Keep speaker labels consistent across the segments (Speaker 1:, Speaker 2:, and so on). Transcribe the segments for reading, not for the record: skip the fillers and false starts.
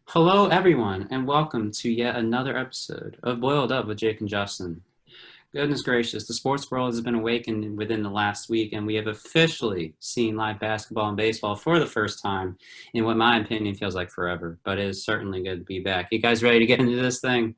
Speaker 1: Hello, everyone, and welcome to yet another episode of Boiled Up with Jake and Justin. Goodness gracious, the sports world has been awakened within the last week, and we have officially seen live basketball and baseball for the first time in what my opinion feels like forever. But it is certainly good to be back. You guys ready to get into this thing?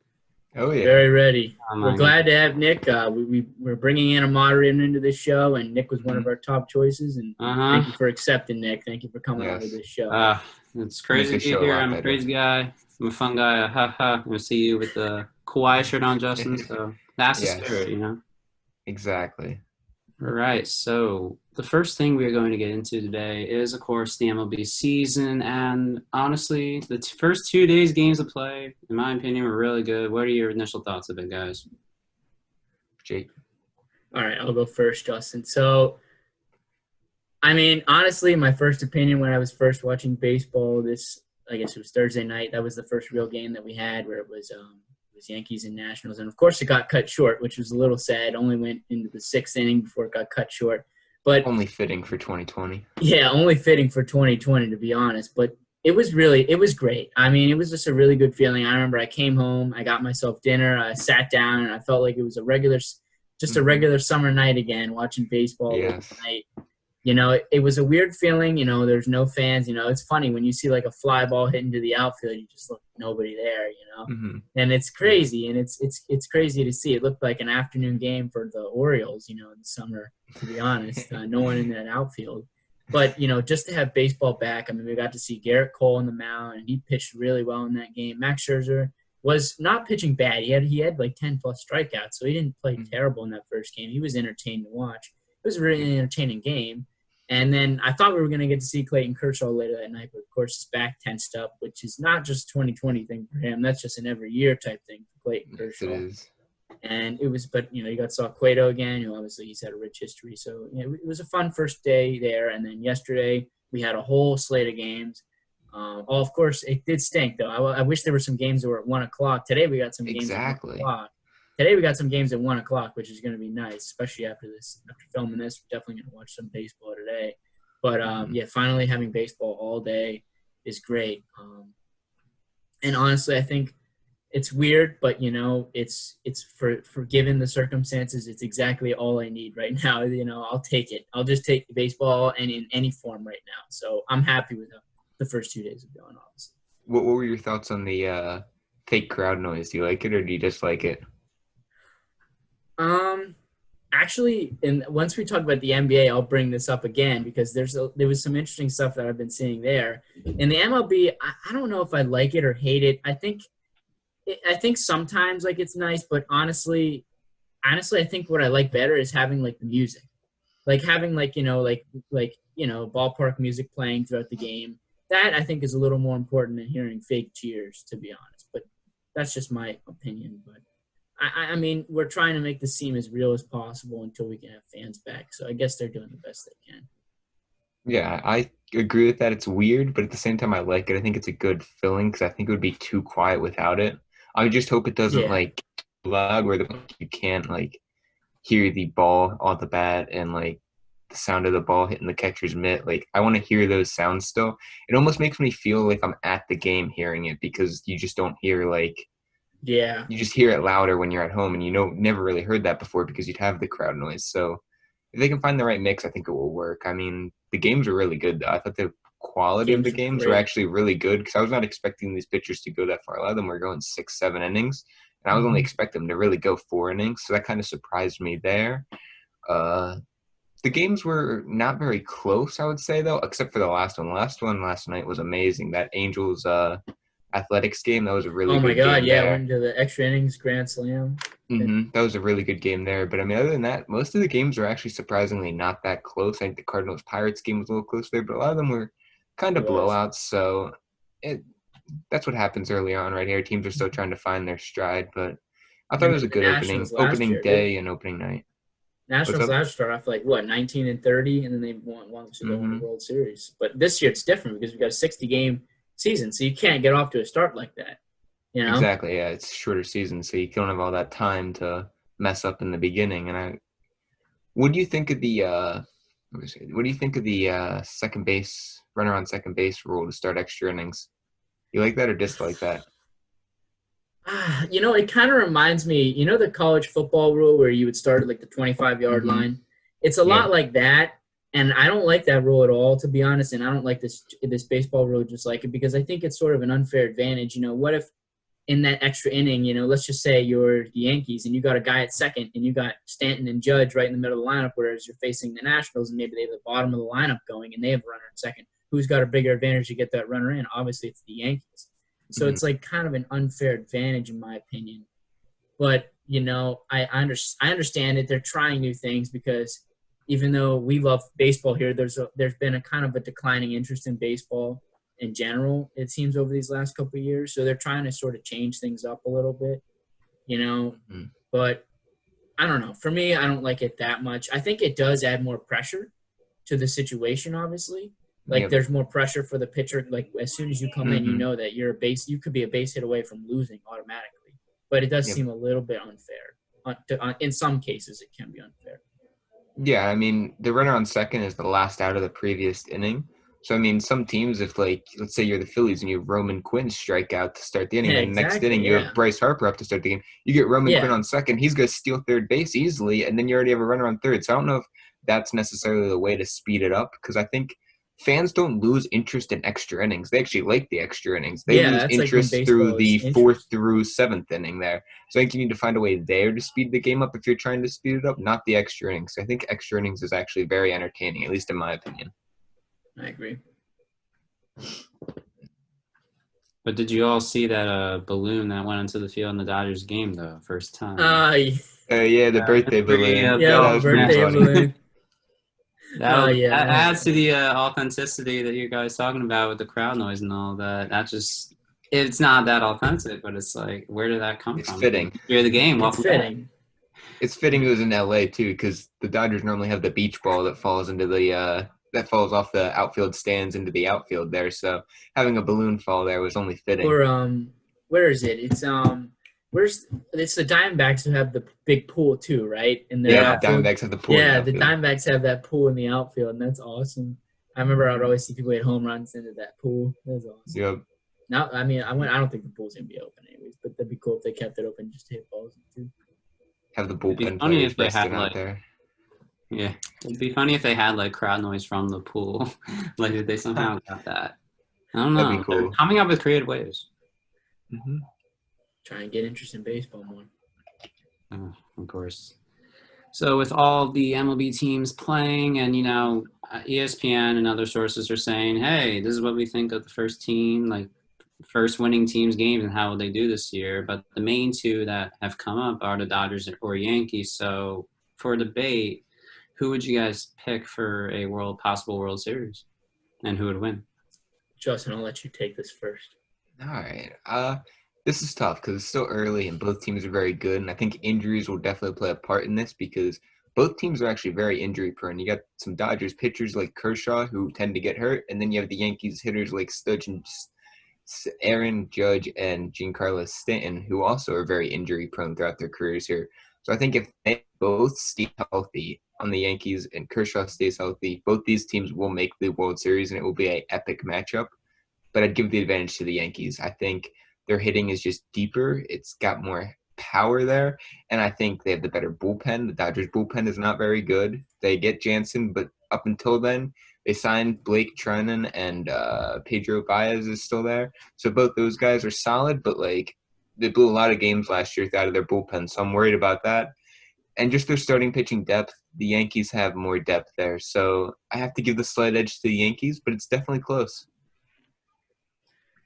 Speaker 2: Oh yeah.
Speaker 3: Very ready.
Speaker 1: Oh
Speaker 3: We're
Speaker 1: my
Speaker 3: glad
Speaker 1: goodness.
Speaker 3: to have Nick. We're bringing in a moderator into this show, and Nick was one
Speaker 2: Hmm.
Speaker 3: of our top choices. And
Speaker 1: Uh
Speaker 3: thank
Speaker 1: huh.
Speaker 3: you for accepting, Nick. Thank you for coming on to
Speaker 2: Yes.
Speaker 3: this show.
Speaker 1: Uh, it's
Speaker 2: Make
Speaker 1: crazy
Speaker 2: the
Speaker 1: to be
Speaker 2: show a
Speaker 1: here.
Speaker 2: lot
Speaker 1: I'm a
Speaker 2: better.
Speaker 1: crazy guy. I'm a fun guy. Ha ha. I'm gonna see you with the Kawhi shirt on, Justin. So that's the
Speaker 2: Yes,
Speaker 1: spirit.
Speaker 2: exactly.
Speaker 1: All right, so the first thing we're going to get into today is, of course, the MLB season. And honestly, the first 2 days games of play, in my opinion, were really good. What are your initial thoughts of it, guys?
Speaker 2: Jake.
Speaker 3: All right, I'll go first, Justin. So, I mean, honestly, my first opinion when I was first watching baseball, I guess it was Thursday night. That was the first real game that we had where it was Yankees and Nationals, and of course, it got cut short, which was a little sad. Only went into the sixth inning before it got cut short. But
Speaker 2: Only fitting for 2020.
Speaker 3: yeah, only fitting for 2020 to be honest, but it was great. I mean, it was just a really good feeling. I remember I came home, I got myself dinner, I sat down, and I felt like it was just a
Speaker 2: Hmm.
Speaker 3: regular summer night again, watching baseball late
Speaker 2: Yes.
Speaker 3: at night. It was a weird feeling. There's no fans. It's funny when you see like a fly ball hit into the outfield, you just look nobody there.
Speaker 2: Hmm.
Speaker 3: And it's
Speaker 2: Yeah.
Speaker 3: crazy, and it's crazy to see. It looked like an afternoon game for the Orioles, in the summer. To be honest, no one in that outfield. But just to have baseball back, I mean, we got to see Garrett Cole on the mound, and he pitched really well in that game. Max Scherzer was not pitching bad. He had like 10+ strikeouts, so he didn't play terrible in that first game. He was entertaining to watch. It was a really entertaining game. And then I thought we were going to get to see Clayton Kershaw later that night, but of course he's back tensed up, which is not just a 2020 thing for him. That's just an every year type thing for Clayton
Speaker 2: Yes, it
Speaker 3: Kershaw.
Speaker 2: is.
Speaker 3: And it was, but you got saw Cueto again, who obviously he's had a rich history. So it was a fun first day there. And then yesterday we had a whole slate of games. Of course, it did stink though. I wish there were some games that were at 1 o'clock. Today we got some games at one
Speaker 2: Exactly.
Speaker 3: o'clock. Today we got some games at 1 o'clock, which is going to be nice, especially after this. After filming this, we're definitely going to watch some baseball today. But
Speaker 2: Hmm.
Speaker 3: yeah, finally having baseball all day is great. And honestly, I think it's weird, but it's for given the circumstances, it's exactly all I need right now. I'll take it. I'll just take baseball and in any form right now. So I'm happy with the first 2 days of going. Obviously.
Speaker 2: What were your thoughts on the fake crowd noise? Do you like it or do you dislike it?
Speaker 3: Um, Actually, and once we talk about the NBA, I'll bring this up again because there was some interesting stuff that I've been seeing there. In the MLB, I don't know if I like it or hate it. I think sometimes like it's nice, but honestly, I think what I like better is having like the music, like having ballpark music playing throughout the game. That I think is a little more important than hearing fake cheers, to be honest. But that's just my opinion. But I mean, we're trying to make this seem as real as possible until we can have fans back. So I guess they're doing the best they can.
Speaker 2: Yeah, I agree with that. It's weird, but at the same time, I like it. I think it's a good feeling because I think it would be too quiet without it. I just hope it doesn't
Speaker 3: Yeah,
Speaker 2: like lag where you can't like hear the ball on the bat and like the sound of the ball hitting the catcher's mitt. Like I want to hear those sounds still. It almost makes me feel like I'm at the game hearing it because you just don't hear like
Speaker 3: yeah,
Speaker 2: you just hear it louder when you're at home and never really heard that before because you'd have the crowd noise. So if they can find the right mix, I think it will work. I mean, the games were really good though. I thought the quality of the
Speaker 3: games were
Speaker 2: games were
Speaker 3: great.
Speaker 2: actually really good because I was not expecting these pitchers to go that far. A lot of them were going 6, 7 innings, and I was only
Speaker 3: Mm-hmm.
Speaker 2: expecting them to really go 4 innings. So that kind of surprised me there. Uh, the games were not very close, I would say, though, except for the last one. The last one last night was amazing. That Angels Athletics game, that was a really
Speaker 3: Oh my
Speaker 2: good
Speaker 3: God,
Speaker 2: game
Speaker 3: yeah,
Speaker 2: there.
Speaker 3: went into the extra innings grand slam.
Speaker 2: That was a really good game there. But I mean, other than that, most of the games were actually surprisingly not that close. I think the Cardinals Pirates game was a little close there, but a lot of them were kind
Speaker 3: It
Speaker 2: of
Speaker 3: was.
Speaker 2: blowouts. So it that's what happens early on right here. Teams are still trying to find their stride, but I
Speaker 3: I
Speaker 2: thought it
Speaker 3: mean,
Speaker 2: was a
Speaker 3: the
Speaker 2: good
Speaker 3: Nationals last
Speaker 2: opening
Speaker 3: year, they
Speaker 2: day and opening night. What's
Speaker 3: Nationals
Speaker 2: up?
Speaker 3: last started off like what 19-30, and then they won so they won the
Speaker 2: Hmm.
Speaker 3: World Series. But this year it's different because we got a 60 game season, so you can't get off to a start like that. You know,
Speaker 2: Exactly. Yeah, it's a shorter season, so you don't have all that time to mess up in the beginning. And I, what do you think of the let me see, what do you think of the second base runner on second base rule to start extra innings? You like that or dislike that?
Speaker 3: It kind of reminds me, the college football rule where you would start at like the 25-yard
Speaker 2: Mhm.
Speaker 3: line. It's a
Speaker 2: Yeah.
Speaker 3: lot like that, and I don't like that rule at all, to be honest. And I don't like this baseball rule just like it because I think it's sort of an unfair advantage. What if in that extra inning, let's just say you're the Yankees and you got a guy at second and you got Stanton and Judge right in the middle of the lineup, whereas you're facing the Nationals and maybe they have the bottom of the lineup going and they have a runner in second. Who's got a bigger advantage to get that runner in? Obviously, it's the Yankees. So
Speaker 2: Mhm.
Speaker 3: it's like kind of an unfair advantage in my opinion. But, I understand it. They're trying new things because even though we love baseball here, there's been a kind of a declining interest in baseball in general, it seems, over these last couple of years. So they're trying to sort of change things up a little bit,
Speaker 2: Mhm.
Speaker 3: But I don't know. For me, I don't like it that much. I think it does add more pressure to the situation, obviously. Like
Speaker 2: Yep.
Speaker 3: there's more pressure for the pitcher. Like as soon as you come in, you
Speaker 2: Mhm.
Speaker 3: know that you could be a base hit away from losing automatically. But it does
Speaker 2: Yep.
Speaker 3: seem a little bit unfair. In some cases, it can be unfair.
Speaker 2: Yeah, I mean, the runner on second is the last out of the previous inning. So, I mean, some teams, if, like, let's say you're the Phillies and you have Roman Quinn strike out to start the inning,
Speaker 3: Yeah,
Speaker 2: then the next inning
Speaker 3: exactly.
Speaker 2: you have
Speaker 3: Yeah.
Speaker 2: Bryce Harper up to start the game. You get Roman Quinn
Speaker 3: Yeah.
Speaker 2: on second, he's going to steal third base easily, and then you already have a runner on third. So, I don't know if that's necessarily the way to speed it up because I think fans don't lose interest in extra innings. They actually like the extra innings. They
Speaker 3: Yeah,
Speaker 2: lose
Speaker 3: that's like when
Speaker 2: interest through
Speaker 3: baseball is
Speaker 2: the fourth
Speaker 3: interest.
Speaker 2: through seventh inning there. So I think you need to find a way there to speed the game up if you're trying to speed it up, not the extra innings. I think extra innings is actually very entertaining, at least in my opinion.
Speaker 3: I agree.
Speaker 1: But did you all see that balloon that went into the field in the Dodgers game, though, first time?
Speaker 2: Yeah, the birthday balloon.
Speaker 3: Yeah,
Speaker 2: That was pretty
Speaker 3: birthday
Speaker 2: funny.
Speaker 3: balloon.
Speaker 1: That
Speaker 3: Yeah, that was
Speaker 1: adds to the authenticity that you guys talking about with the crowd noise and all that. It's not that authentic, but it's like, where did that come
Speaker 2: It's
Speaker 1: from?
Speaker 2: fitting.
Speaker 1: You're the game.
Speaker 3: It's
Speaker 1: Welcome back.
Speaker 3: fitting.
Speaker 2: It's fitting it was in LA too, because the Dodgers normally have the beach ball that falls into the that falls off the outfield stands into the outfield there. So having a balloon fall there was only fitting.
Speaker 3: Or where is it? It's it's the Diamondbacks who have the big pool too, right? In their
Speaker 2: Yeah, the
Speaker 3: outfield.
Speaker 2: Diamondbacks have the pool.
Speaker 3: Yeah,
Speaker 2: in the
Speaker 3: the
Speaker 2: outfield.
Speaker 3: Diamondbacks have that pool in the outfield, and that's awesome. I remember I would always see people hit home runs into that pool. That's awesome.
Speaker 2: Yep.
Speaker 3: Now, I mean, I don't think the pool's gonna be open anyways, but that'd be cool if they kept it open just to hit balls too.
Speaker 2: Have the
Speaker 1: It'd be
Speaker 2: bullpen
Speaker 1: funny
Speaker 2: players
Speaker 1: if they had
Speaker 2: resting out there.
Speaker 1: Yeah, it'd be funny if they had like crowd noise from the pool, like if they somehow got that. I don't know.
Speaker 2: That'd be cool.
Speaker 1: They're coming up with creative ways.
Speaker 2: Mm-hmm.
Speaker 3: Try and get interest in baseball more.
Speaker 1: Oh, of course. So with all the MLB teams playing, and ESPN and other sources are saying, "Hey, this is what we think of the first team, like first winning team's games, and how will they do this year." But the main two that have come up are the Dodgers or Yankees. So for debate, who would you guys pick for a possible World Series, and who would win?
Speaker 3: Justin, I'll let you take this first.
Speaker 2: All right. This is tough because it's still early and both teams are very good. And I think injuries will definitely play a part in this because both teams are actually very injury prone. You got some Dodgers pitchers like Kershaw who tend to get hurt. And then you have the Yankees hitters like Studge and Aaron Judge and Giancarlo Stanton who also are very injury prone throughout their careers here. So I think if they both stay healthy on the Yankees and Kershaw stays healthy, both these teams will make the World Series and it will be an epic matchup. But I'd give the advantage to the Yankees. I think their hitting is just deeper. It's got more power there. And I think they have the better bullpen. The Dodgers bullpen is not very good. They get Jansen, but up until then, they signed Blake Treinen and Pedro Baez is still there. So both those guys are solid, but like they blew a lot of games last year out of their bullpen. So I'm worried about that. And just their starting pitching depth, the Yankees have more depth there. So I have to give the slight edge to the Yankees, but it's definitely close.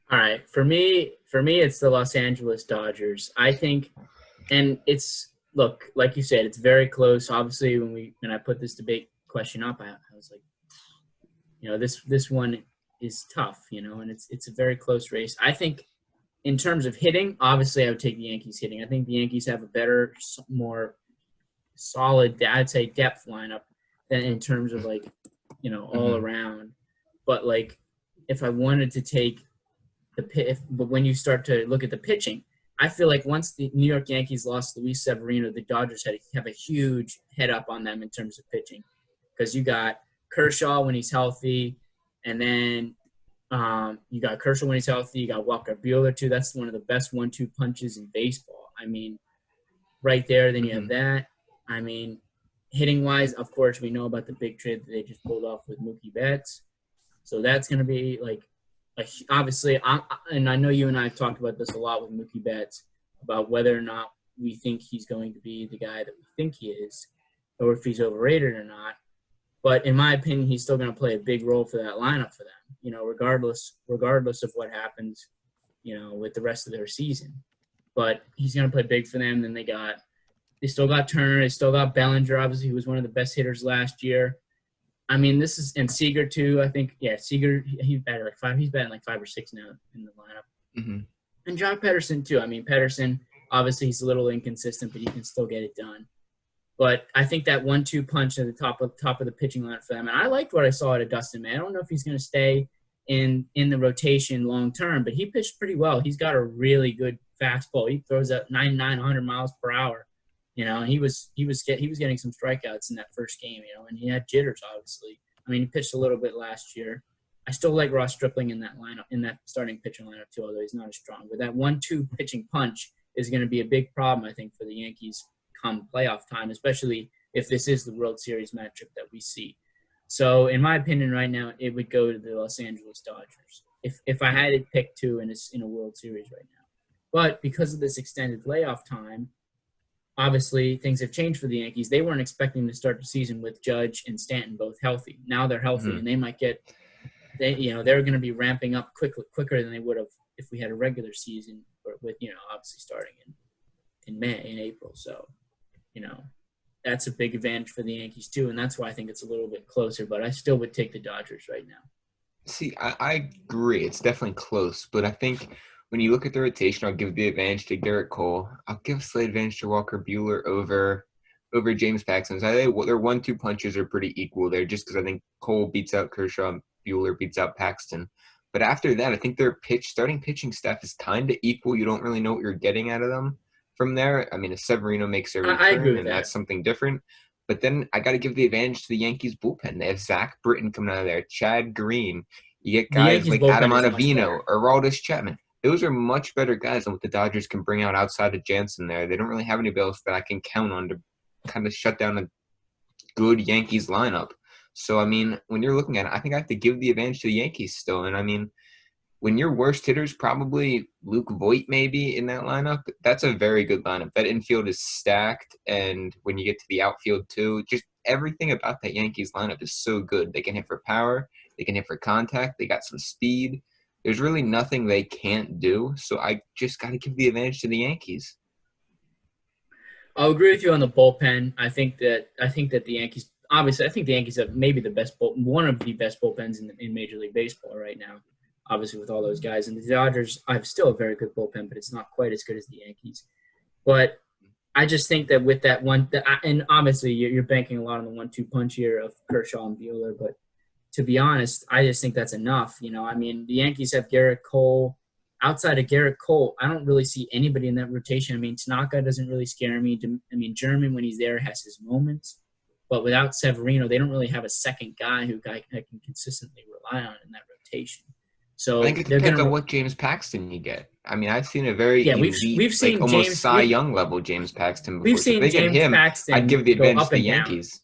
Speaker 3: All right, for me, it's the Los Angeles Dodgers. I think, and look, like you said, it's very close. Obviously, when I put this debate question up, I was like, this one is tough, and it's a very close race. I think, in terms of hitting, obviously, I would take the Yankees hitting. I think the Yankees have a better, more solid, I'd say, depth lineup than in terms of all around. But if I wanted to take but when you start to look at the pitching, I feel like once the New York Yankees lost Luis Severino, the Dodgers have a huge head up on them in terms of pitching because you got Kershaw when he's healthy, and then You got Kershaw when he's healthy. You got Walker Buehler too. That's one of the best 1-2 punches in baseball. I mean, right there. Then you have that. I mean, hitting wise, of course, we know about the big trade that they just pulled off with Mookie Betts. So that's going to be obviously, and I know you and I have talked about this a lot with Mookie Betts about whether or not we think he's going to be the guy that we think he is, or if he's overrated or not. But in my opinion, he's still going to play a big role for that lineup for them, regardless of what happens, with the rest of their season. But he's going to play big for them. Then they still got Turner. They still got Bellinger. Obviously, he was one of the best hitters last year. I mean, and Seager too. I think, Seager, he's batting like 5. He's batting like 5 or 6 now in the lineup. And John Pederson too. I mean, Pederson, obviously he's a little inconsistent, but he can still get it done. But I think that 1-2 punch at the top of the pitching lineup for them. And I liked what I saw out of Dustin, man. I don't know if he's going to stay in the rotation long term, but he pitched pretty well. He's got a really good fastball. He throws at 100 miles per hour. He was getting some strikeouts in that first game, and he had jitters, obviously. I mean, he pitched a little bit last year. I still like Ross Stripling in that lineup, in that starting pitching lineup too, although he's not as strong. But that 1-2 pitching punch is going to be a big problem, I think, for the Yankees come playoff time, especially if this is the World Series matchup that we see. So, in my opinion, right now, it would go to the Los Angeles Dodgers if I had to pick 2 in a World Series right now. But because of this extended layoff time, obviously things have changed for the Yankees. They weren't expecting to start the season with Judge and Stanton both healthy. Now they're healthy, and they might they're going to be ramping up quicker than they would have if we had a regular season, with obviously starting in April. So, that's a big advantage for the Yankees too, and that's why I think it's a little bit closer. But I still would take the Dodgers right now.
Speaker 2: See, I agree. It's definitely close, but I think when you look at the rotation, I'll give the advantage to Garrett Cole. I'll give a slight advantage to Walker Buehler over James Paxton. So their 1-2 punches are pretty equal there, just because I think Cole beats out Kershaw and Buehler beats out Paxton. But after that, I think their starting pitching staff is kind of equal. You don't really know what you're getting out of them from there. I mean, if Severino makes a return, and that's something different. But then I got to give the advantage to the Yankees bullpen. They have Zach Britton coming out of there, Chad Green. You get guys like Adam Ottavino, Aroldis Chapman. Those are much better guys than what the Dodgers can bring out outside of Jansen there. They don't really have anybody else that I can count on to kind of shut down a good Yankees lineup. So, I mean, when you're looking at it, I think I have to give the advantage to the Yankees still. And, I mean, when your worst hitter's probably Luke Voit maybe in that lineup, that's a very good lineup. That infield is stacked, and when you get to the outfield too, just everything about that Yankees lineup is so good. They can hit for power. They can hit for contact. They got some speed. There's really nothing they can't do, so I just got to give the advantage to the Yankees.
Speaker 3: I'll agree with you on the bullpen. I think that the Yankees – obviously, I think the Yankees have maybe one of the best bullpens in Major League Baseball right now, obviously with all those guys. And the Dodgers have still a very good bullpen, but it's not quite as good as the Yankees. But I just think that with that one – and obviously you're banking a lot on the 1-2 punch here of Kershaw and Buehler, but – to be honest, I just think that's enough. I mean, the Yankees have Garrett Cole. Outside of Garrett Cole, I don't really see anybody in that rotation. I mean, Tanaka doesn't really scare me. I mean, German, when he's there, has his moments. But without Severino, they don't really have a second guy who can consistently rely on in that rotation. So
Speaker 2: I think it depends on what James Paxton you get. I mean, I've seen a very
Speaker 3: we've seen
Speaker 2: like almost Cy Young level James Paxton before.
Speaker 3: We've seen James Paxton.
Speaker 2: I'd give the advantage to the Yankees.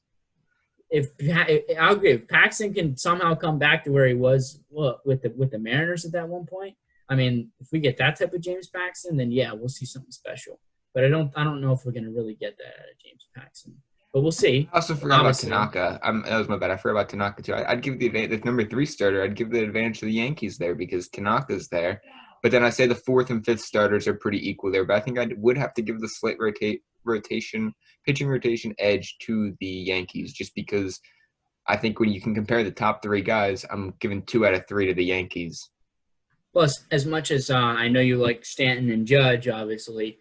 Speaker 3: I'll agree. If Paxton can somehow come back to where he was with the Mariners at that one point, I mean, if we get that type of James Paxton, then yeah, we'll see something special. But I don't know if we're going to really get that out of James Paxton. But we'll see.
Speaker 2: I also forgot about Tanaka. That was my bad. I forgot about Tanaka too. I'd give the advantage. The number 3 starter, I'd give the advantage to the Yankees there because Tanaka's there. But then I say the 4th and 5th starters are pretty equal there. But I think I would have to give the slight pitching rotation edge to the Yankees just because I think when you can compare the top 3 guys, I'm giving 2 out of 3 to the Yankees.
Speaker 3: Plus, as much as I know you like Stanton and Judge, obviously,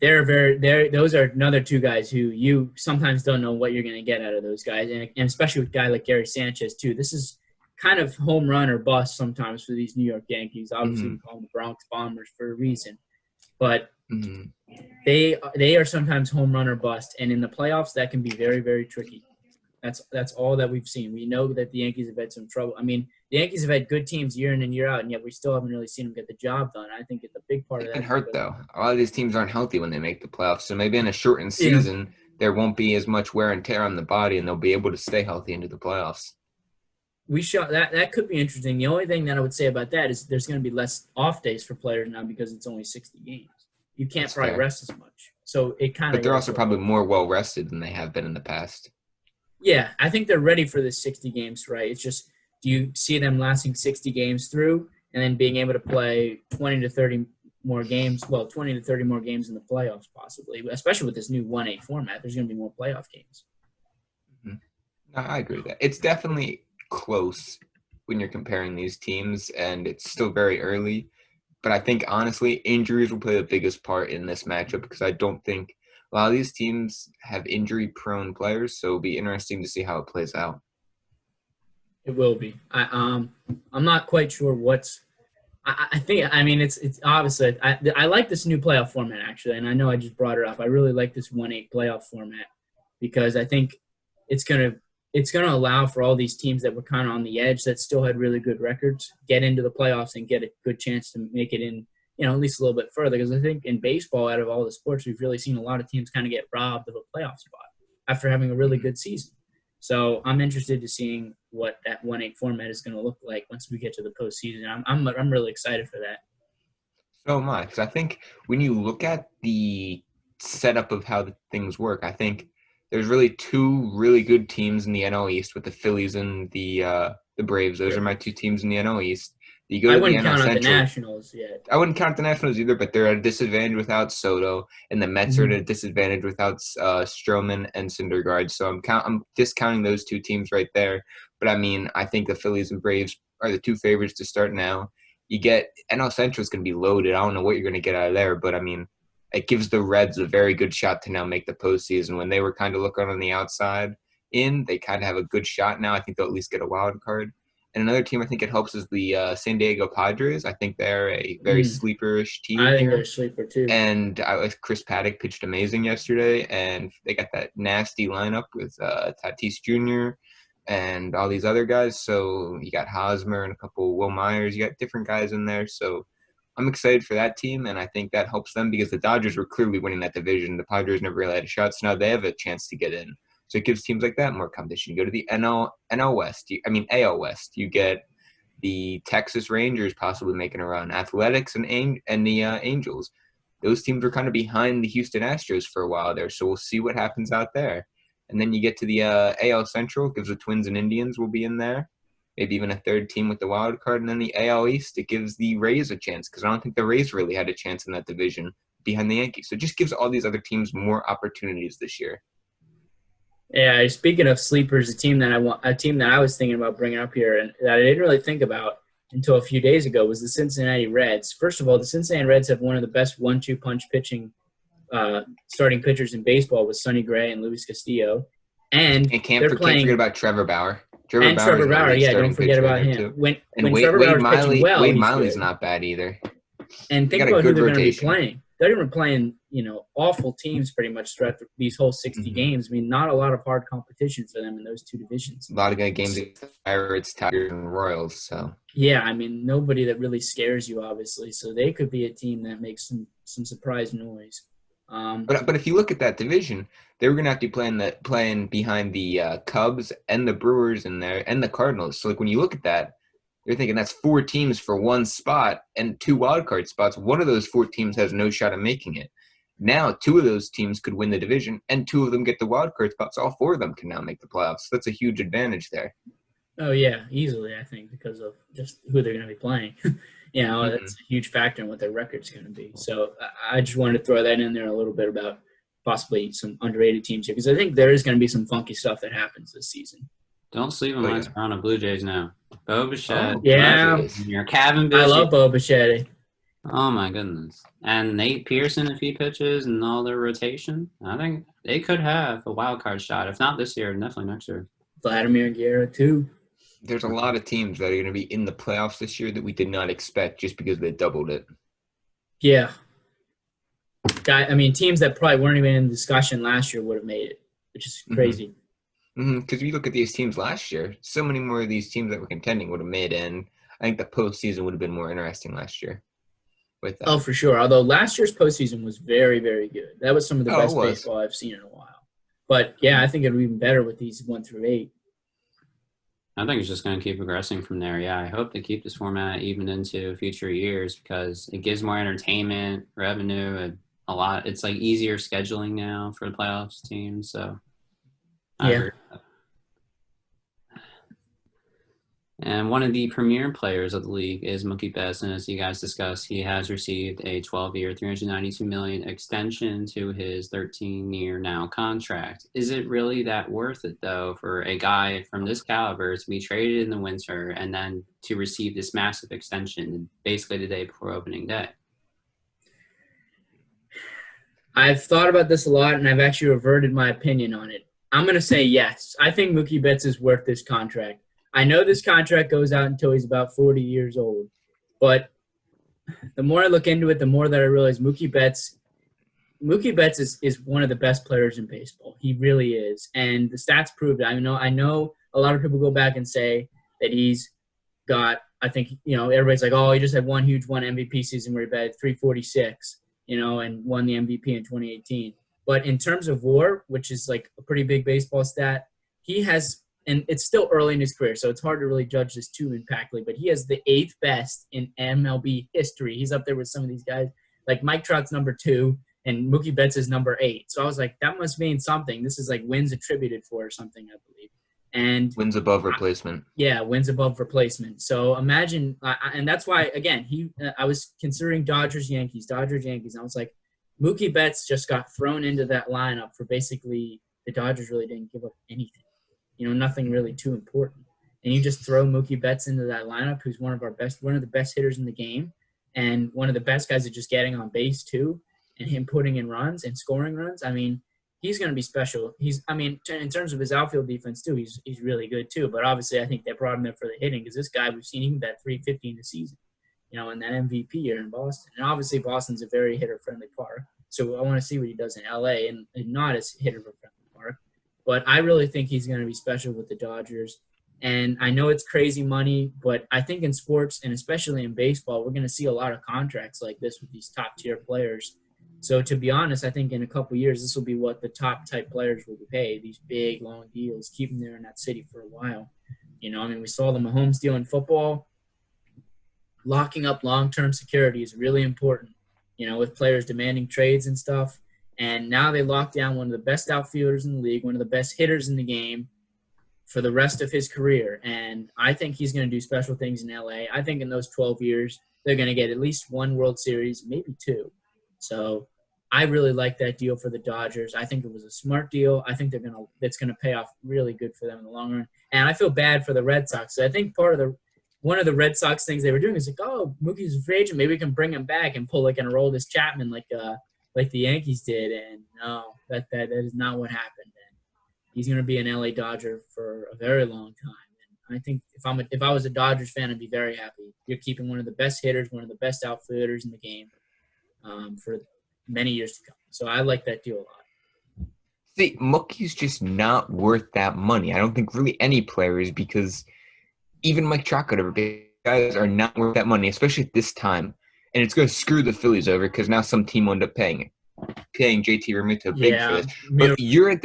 Speaker 3: those are another 2 guys who you sometimes don't know what you're going to get out of those guys, and especially with a guy like Gary Sanchez too. This is kind of home run or bust sometimes for these New York Yankees. Obviously, we call them the Bronx Bombers for a reason, but they are sometimes home run or bust, and in the playoffs that can be very, very tricky. That's all that we've seen. We know that the Yankees have had some trouble. I mean, the Yankees have had good teams year in and year out, and yet we still haven't really seen them get the job done. I think it's a big part
Speaker 2: They've
Speaker 3: of
Speaker 2: been
Speaker 3: that.
Speaker 2: hurt, though. A lot of these teams aren't healthy when they make the playoffs. So maybe in a shortened
Speaker 3: Yeah.
Speaker 2: season, there won't be as much wear and tear on the body, and they'll be able to stay healthy into the playoffs.
Speaker 3: That could be interesting. The only thing that I would say about that is there's going to be less off days for players now because it's only 60 games. You can't
Speaker 2: That's
Speaker 3: probably
Speaker 2: fair.
Speaker 3: rest as much. So it kind of.
Speaker 2: But they're also probably more well rested than they have been in the past.
Speaker 3: Yeah, I think they're ready for the 60 games, right? It's just, do you see them lasting 60 games through and then being able to play 20 to 30 more games? Well, 20 to 30 more games in the playoffs, possibly, especially with this new 1-8 format. There's going to be more playoff games.
Speaker 2: Mm-hmm. No, I agree with that. It's definitely close when you're comparing these teams, and it's still very early. But I think, honestly, injuries will play the biggest part in this matchup because I don't think a lot of these teams have injury-prone players, so it'll be interesting to see how it plays out.
Speaker 3: It will be. I'm not quite sure what's. I think. I mean, it's obviously. I like this new playoff format actually, and I know I just brought it up. I really like this 1-8 playoff format because I think it's gonna allow for all these teams that were kind of on the edge that still had really good records get into the playoffs and get a good chance to make it in. At least a little bit further, because I think in baseball, out of all the sports, we've really seen a lot of teams kind of get robbed of a playoff spot after having a really good season. So I'm interested to seeing what that 1-8 format is going to look like once we get to the postseason. I'm really excited for that.
Speaker 2: So am I, because I think when you look at the setup of how the things work, I think there's really two really good teams in the NL East with the Phillies and the Braves. Those are my two teams in the NL East. You go
Speaker 3: I
Speaker 2: to
Speaker 3: wouldn't
Speaker 2: the NL
Speaker 3: count out the
Speaker 2: Central.
Speaker 3: Nationals yet.
Speaker 2: I wouldn't count the Nationals either, but they're at a disadvantage without Soto, and the Mets are at a disadvantage without Stroman and Syndergaard. So I'm discounting those two teams right there. But I mean, I think the Phillies and Braves are the two favorites to start now. You get NL Central is going to be loaded. I don't know what you're going to get out of there, but I mean, it gives the Reds a very good shot to now make the postseason. When they were kind of looking on the outside they kind of have a good shot now. I think they'll at least get a wild card. And another team I think it helps is the San Diego Padres. I think they're a very sleeperish team.
Speaker 3: I think they're a sleeper too.
Speaker 2: And Chris Paddock pitched amazing yesterday, and they got that nasty lineup with Tatis Jr. and all these other guys. So you got Hosmer and a couple Will Myers. You got different guys in there. So I'm excited for that team, and I think that helps them because the Dodgers were clearly winning that division. The Padres never really had a shot, so now they have a chance to get in. So it gives teams like that more competition. You go to the AL West. You get the Texas Rangers possibly making a run, Athletics and the Angels. Those teams were kind of behind the Houston Astros for a while there, so we'll see what happens out there. And then you get to the AL Central, gives the Twins and Indians will be in there, maybe even a third team with the wild card. And then the AL East, it gives the Rays a chance because I don't think the Rays really had a chance in that division behind the Yankees. So it just gives all these other teams more opportunities this year.
Speaker 3: Yeah, speaking of sleepers, a team that I was thinking about bringing up here and that I didn't really think about until a few days ago was the Cincinnati Reds. First of all, the Cincinnati Reds have one of the best 1-2 punch pitching starting pitchers in baseball with Sonny Gray and Luis Castillo. And can't forget
Speaker 2: about Trevor Bauer.
Speaker 3: Trevor Bauer, yeah, don't forget about him. When Trevor Bauer's pitching well,
Speaker 2: Wade Miley's not bad either.
Speaker 3: And think about who they're going to be playing. They're going to be playing, awful teams pretty much throughout these whole 60 games. I mean, not a lot of hard competition for them in those two divisions.
Speaker 2: A lot of good games against the Pirates, Tigers, and Royals. So
Speaker 3: yeah, I mean, nobody that really scares you, obviously. So they could be a team that makes some surprise noise.
Speaker 2: But if you look at that division, they were going to have to be playing behind the Cubs and the Brewers in there and the Cardinals. So like when you look at that, you're thinking that's 4 teams for one spot and 2 wildcard spots. One of those 4 teams has no shot of making it. Now 2 of those teams could win the division and 2 of them get the wildcard spots. All 4 of them can now make the playoffs. That's a huge advantage there.
Speaker 3: Oh, yeah, easily, I think, because of just who they're going to be playing. That's a huge factor in what their record's going to be. So I just wanted to throw that in there a little bit about possibly some underrated teams here because I think there is going to be some funky stuff that happens this season.
Speaker 1: Don't sleep on my Toronto Blue Jays now. Bo Bichette. Your Cavan
Speaker 3: I love Bo Bichette.
Speaker 1: Oh, my goodness. And Nate Pearson, if he pitches and all their rotation, I think they could have a wild card shot. If not this year, definitely next year.
Speaker 3: Vladimir Guerra, too.
Speaker 2: There's a lot of teams that are going to be in the playoffs this year that we did not expect just because they doubled it.
Speaker 3: Yeah. Teams that probably weren't even in discussion last year would have made it, which is crazy.
Speaker 2: Because if you look at these teams last year, so many more of these teams that were contending would have made in. I think the postseason would have been more interesting last year with
Speaker 3: Oh,
Speaker 2: that.
Speaker 3: for sure. Although last year's postseason was very, very good. That was some of the
Speaker 2: Oh, it
Speaker 3: best
Speaker 2: was.
Speaker 3: baseball I've seen in a while. But yeah, I think it'll be even better with these 1 through 8.
Speaker 1: I think it's just going to keep progressing from there. Yeah, I hope they keep this format even into future years because it gives more entertainment, revenue, and a lot. It's like easier scheduling now for the playoffs teams. So I
Speaker 3: Yeah.
Speaker 1: agree. And one of the premier players of the league is Mookie Betts, and as you guys discussed, he has received a 12-year, $392 million extension to his 13-year now contract. Is it really that worth it, though, for a guy from this caliber to be traded in the winter and then to receive this massive extension basically the day before opening day?
Speaker 3: I've thought about this a lot, and I've actually reverted my opinion on it. I'm going to say yes. I think Mookie Betts is worth this contract. I know this contract goes out until he's about 40 years old, but the more I look into it, the more that I realize Mookie Betts is one of the best players in baseball. He really is, and the stats prove it. I know a lot of people go back and say that he's got. I think everybody's like, oh, he just had one MVP season where he batted 346, and won the MVP in 2018. But in terms of WAR, which is like a pretty big baseball stat, he has. And it's still early in his career, so it's hard to really judge this too impactfully. But he has the 8th best in MLB history. He's up there with some of these guys. Like Mike Trout's number 2, and Mookie Betts is number 8. So I was like, that must mean something. This is like wins attributed for or something, I believe. And
Speaker 2: Wins above replacement.
Speaker 3: yeah, wins above replacement. So imagine, and that's why again I was considering Dodgers Yankees. And I was like, Mookie Betts just got thrown into that lineup for basically the Dodgers really didn't give up anything. Nothing really too important. And you just throw Mookie Betts into that lineup, who's one of the best hitters in the game, and one of the best guys at just getting on base too, and him putting in runs and scoring runs. I mean, he's going to be special. In terms of his outfield defense too, he's really good too. But obviously, I think they brought him there for the hitting because this guy we've seen even bat 350 in the season, in that MVP year in Boston. And obviously, Boston's a very hitter-friendly park. So I want to see what he does in LA and not as hitter-friendly park. But I really think he's going to be special with the Dodgers. And I know it's crazy money, but I think in sports, and especially in baseball, we're going to see a lot of contracts like this with these top-tier players. So to be honest, I think in a couple of years, this will be what the top-type players will be paid, these big, long deals, keep them there in that city for a while. We saw the Mahomes deal in football. Locking up long-term security is really important, with players demanding trades and stuff. And now they locked down one of the best outfielders in the league, one of the best hitters in the game for the rest of his career. And I think he's going to do special things in LA. I think in those 12 years, they're going to get at least 1 World Series, maybe 2. So I really like that deal for the Dodgers. I think it was a smart deal. I think it's going to pay off really good for them in the long run. And I feel bad for the Red Sox. So I think one of the Red Sox things they were doing is like, oh, Mookie's a free agent. Maybe we can bring him back and pull like an Aroldis Chapman like the Yankees did, and no, that is not what happened. And he's going to be an LA Dodger for a very long time. And I think if I was a Dodgers fan, I'd be very happy. You're keeping one of the best hitters, one of the best outfielders in the game for many years to come. So I like that deal a lot.
Speaker 2: See, Mookie's just not worth that money. I don't think really any player is, because even Mike Trout could ever be. Guys are not worth that money, especially at this time. And it's going to screw the Phillies over because now some team will end up paying JT Realmuto big for this. But you're at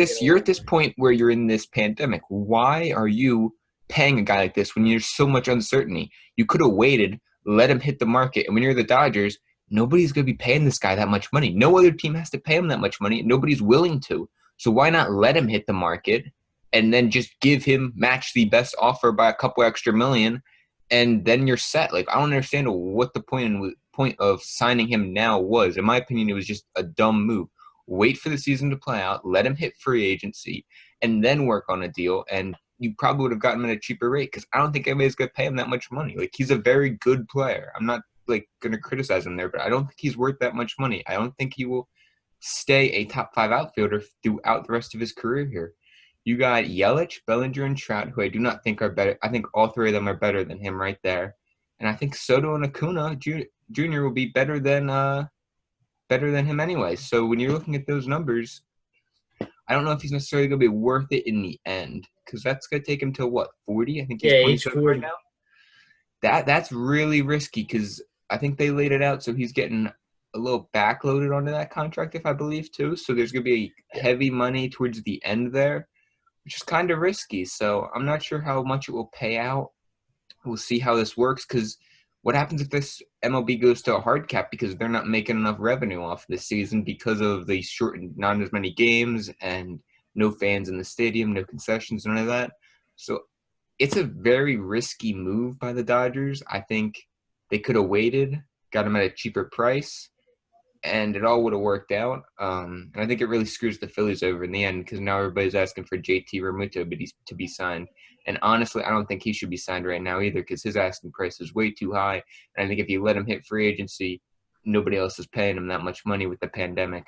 Speaker 2: this point where you're in this pandemic. Why are you paying a guy like this when there's so much uncertainty? You could have waited, let him hit the market. And when you're the Dodgers, nobody's going to be paying this guy that much money. No other team has to pay him that much money. Nobody's willing to. So why not let him hit the market and then just match the best offer by a couple extra million, and then you're set? Like, I don't understand what the point of signing him now was. In my opinion, it was just a dumb move. Wait for the season to play out, let him hit free agency, and then work on a deal, and you probably would have gotten him at a cheaper rate, because I don't think anybody's going to pay him that much money. Like, he's a very good player. I'm not, going to criticize him there, but I don't think he's worth that much money. I don't think he will stay a top 5 outfielder throughout the rest of his career here. You got Yelich, Bellinger, and Trout, who I do not think are better. I think all 3 of them are better than him right there. And I think Soto and Acuna Jr. will be better than him anyway. So when you're looking at those numbers, I don't know if he's necessarily going to be worth it in the end because that's going to take him to what, 40? I think he's
Speaker 3: Yeah, age
Speaker 2: 27 right
Speaker 3: 40.
Speaker 2: now. That's really risky because I think they laid it out so he's getting a little backloaded onto that contract, if I believe, too. So there's going to be heavy money towards the end there, which is kind of risky. So I'm not sure how much it will pay out. We'll see how this works because what happens if this MLB goes to a hard cap because they're not making enough revenue off this season because of the shortened, not as many games and no fans in the stadium, no concessions, none of that. So it's a very risky move by the Dodgers. I think they could have waited, got him at a cheaper price, and it all would have worked out. And I think it really screws the Phillies over in the end because now everybody's asking for JT Realmuto to be signed. And honestly, I don't think he should be signed right now either because his asking price is way too high. And I think if you let him hit free agency, nobody else is paying him that much money with the pandemic.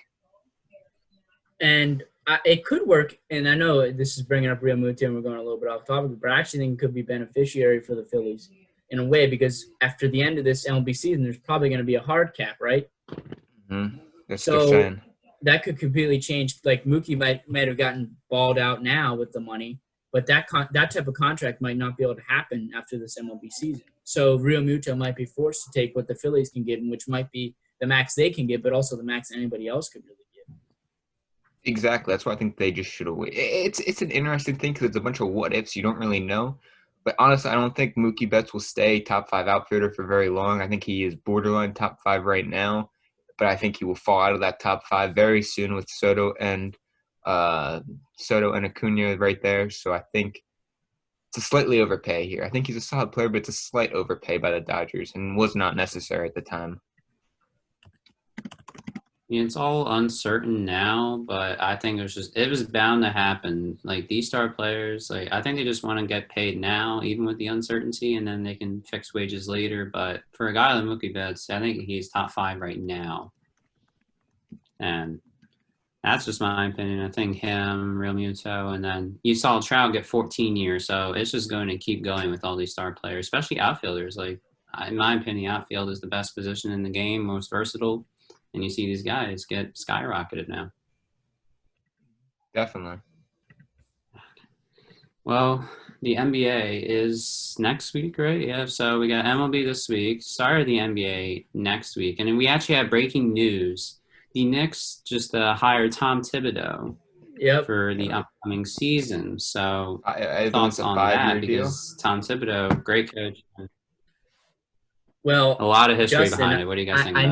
Speaker 3: And it could work, and I know this is bringing up Real Muto, and we're going a little bit off topic, but I actually think it could be beneficiary for the Phillies in a way because after the end of this MLB season, there's probably going to be a hard cap, right?
Speaker 2: Mm-hmm. That's
Speaker 3: so
Speaker 2: what they're saying.
Speaker 3: That could completely change. Like Mookie might have gotten balled out now with the money, but that type of contract might not be able to happen after this MLB season. So Real Muto might be forced to take what the Phillies can give him, which might be the max they can give, but also the max anybody else could really give.
Speaker 2: Exactly. That's why I think they just should have waited. It's an interesting thing because it's a bunch of what ifs. You don't really know. But honestly, I don't think Mookie Betts will stay top 5 outfielder for very long. I think he is borderline top 5 right now. But I think he will fall out of that top 5 very soon with Soto and Acuna right there. So I think it's a slightly overpay here. I think he's a solid player, but it's a slight overpay by the Dodgers and was not necessary at the time.
Speaker 1: It's all uncertain now, but I think it was bound to happen. Like these star players, like I think they just want to get paid now, even with the uncertainty, and then they can fix wages later. But for a guy like Mookie Betts, I think he's top 5 right now, and that's just my opinion. I think him, Real Muto, and then you saw Trout get 14 years, so it's just going to keep going with all these star players, especially outfielders. Like in my opinion, outfield is the best position in the game, most versatile. And you see these guys get skyrocketed now.
Speaker 2: Definitely.
Speaker 1: Well, the NBA is next week, right? Yeah, so we got MLB this week, start of the NBA next week. And then we actually have breaking news. The Knicks just hired Tom Thibodeau for the upcoming season. So
Speaker 2: I
Speaker 1: thoughts on that
Speaker 2: deal.
Speaker 1: because Tom Thibodeau, great coach.
Speaker 3: Well,
Speaker 1: a lot of history
Speaker 3: Justin,
Speaker 1: behind it. What do you guys think?
Speaker 3: I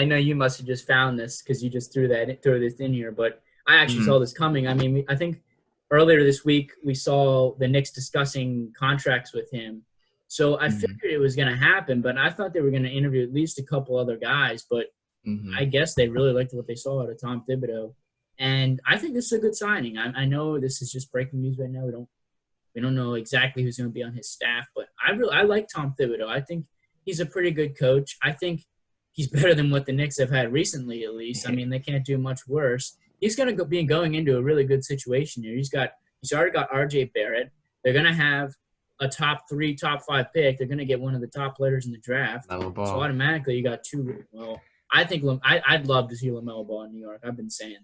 Speaker 3: know you must have just found this because you just threw this in here, but I actually saw this coming. I mean, I think earlier this week we saw the Knicks discussing contracts with him, so I figured it was going to happen. But I thought they were going to interview at least a couple other guys. But I guess they really liked what they saw out of Tom Thibodeau, and I think this is a good signing. I know this is just breaking news right now. We don't know exactly who's going to be on his staff, but I like Tom Thibodeau. I think he's a pretty good coach. I think he's better than what the Knicks have had recently, at least. I mean, they can't do much worse. He's going to be going into a really good situation here. He's already got R.J. Barrett. They're going to have a top 3, top 5 pick. They're going to get one of the top players in the draft. So automatically you got 2. Well, I think I'd love to see LaMelo Ball in New York. I've been saying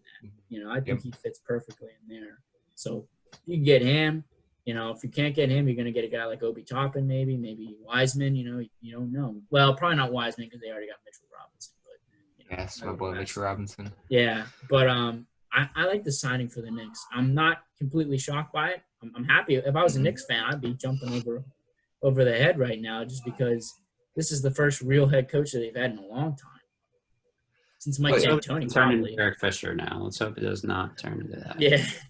Speaker 3: that. I think he fits perfectly in there. So you can get him. If you can't get him, you're going to get a guy like Obi Toppin, maybe Wiseman. You don't know. Well, probably not Wiseman because they already got Mitchell Robinson. But
Speaker 2: yes, my boy Mitchell Robinson.
Speaker 3: Yeah, but I like the signing for the Knicks. I'm not completely shocked by it. I'm happy. If I was a Knicks fan, I'd be jumping over the head right now just because this is the first real head coach that they've had in a long time. Since Mike D'Antoni, probably.
Speaker 1: Eric Fisher now. Let's hope it does not turn into that.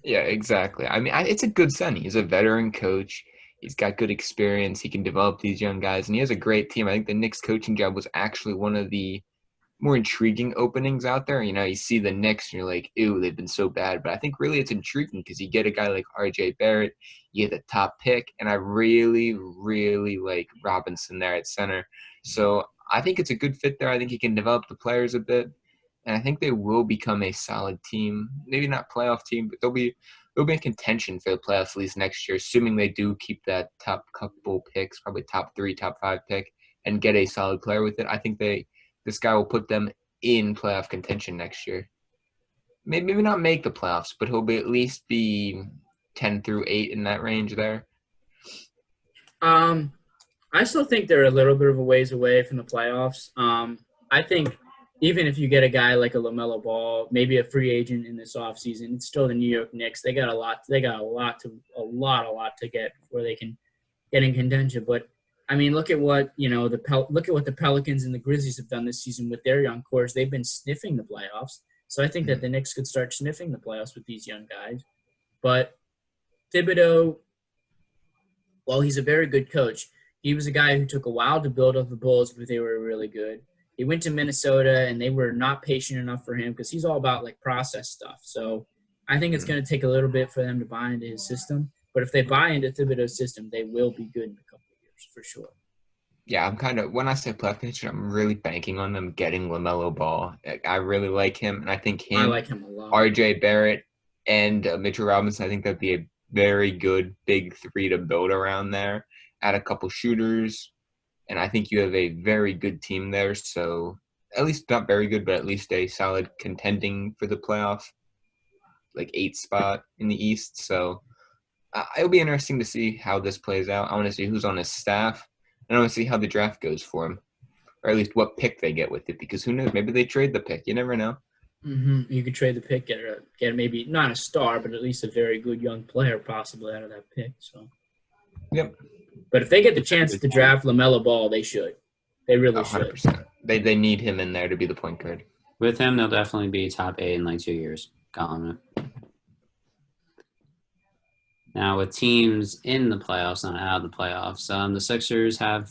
Speaker 2: Yeah, exactly. I mean, it's a good signing. He's a veteran coach. He's got good experience. He can develop these young guys, and he has a great team. I think the Knicks coaching job was actually one of the more intriguing openings out there. You see the Knicks, and you're like, ew, they've been so bad. But I think really it's intriguing because you get a guy like R.J. Barrett, you get the top pick, and I really, really like Robinson there at center. So I think it's a good fit there. I think he can develop the players a bit. And I think they will become a solid team. Maybe not playoff team, but they'll be in contention for the playoffs at least next year, assuming they do keep that top couple picks, probably top 3, top 5 pick, and get a solid player with it. I think this guy will put them in playoff contention next year. maybe not make the playoffs, but he'll be at least be 10 through 8 in that range there.
Speaker 3: I still think they're a little bit of a ways away from the playoffs. I think even if you get a guy like a LaMelo Ball, maybe a free agent in this offseason, it's still the New York Knicks. They got a lot to get before they can get in contention. But I mean, look at what the Pelicans and the Grizzlies have done this season with their young cores. They've been sniffing the playoffs. So I think that the Knicks could start sniffing the playoffs with these young guys. But Thibodeau, while he's a very good coach, he was a guy who took a while to build up the Bulls, but they were really good. He went to Minnesota, and they were not patient enough for him because he's all about, like, process stuff. So I think it's going to take a little bit for them to buy into his system. But if they buy into Thibodeau's system, they will be good in a couple of years for sure.
Speaker 2: Yeah, when I say playoff picture, I'm really banking on them getting LaMelo Ball. I really like him, and I think
Speaker 3: I like him a lot.
Speaker 2: R.J. Barrett, and Mitchell Robinson, I think that'd be a very good big three to build around there. Add a couple shooters, and I think you have a very good team there. So at least not very good, but at least a solid contending for the playoff, like 8th spot in the East. So it'll be interesting to see how this plays out. I want to see who's on his staff, and I want to see how the draft goes for him, or at least what pick they get with it, because who knows? Maybe they trade the pick. You never know.
Speaker 3: Mm-hmm. You could trade the pick, get maybe not a star, but at least a very good young player possibly out of that pick. So.
Speaker 2: Yep.
Speaker 3: But if they get the chance to draft LaMelo Ball, they should. They really
Speaker 2: 100%.
Speaker 3: should.
Speaker 2: They need him in there to be the point guard.
Speaker 1: With him, they'll definitely be top 8 in like 2 years. Calling it. Now, with teams in the playoffs, not out of the playoffs, the Sixers have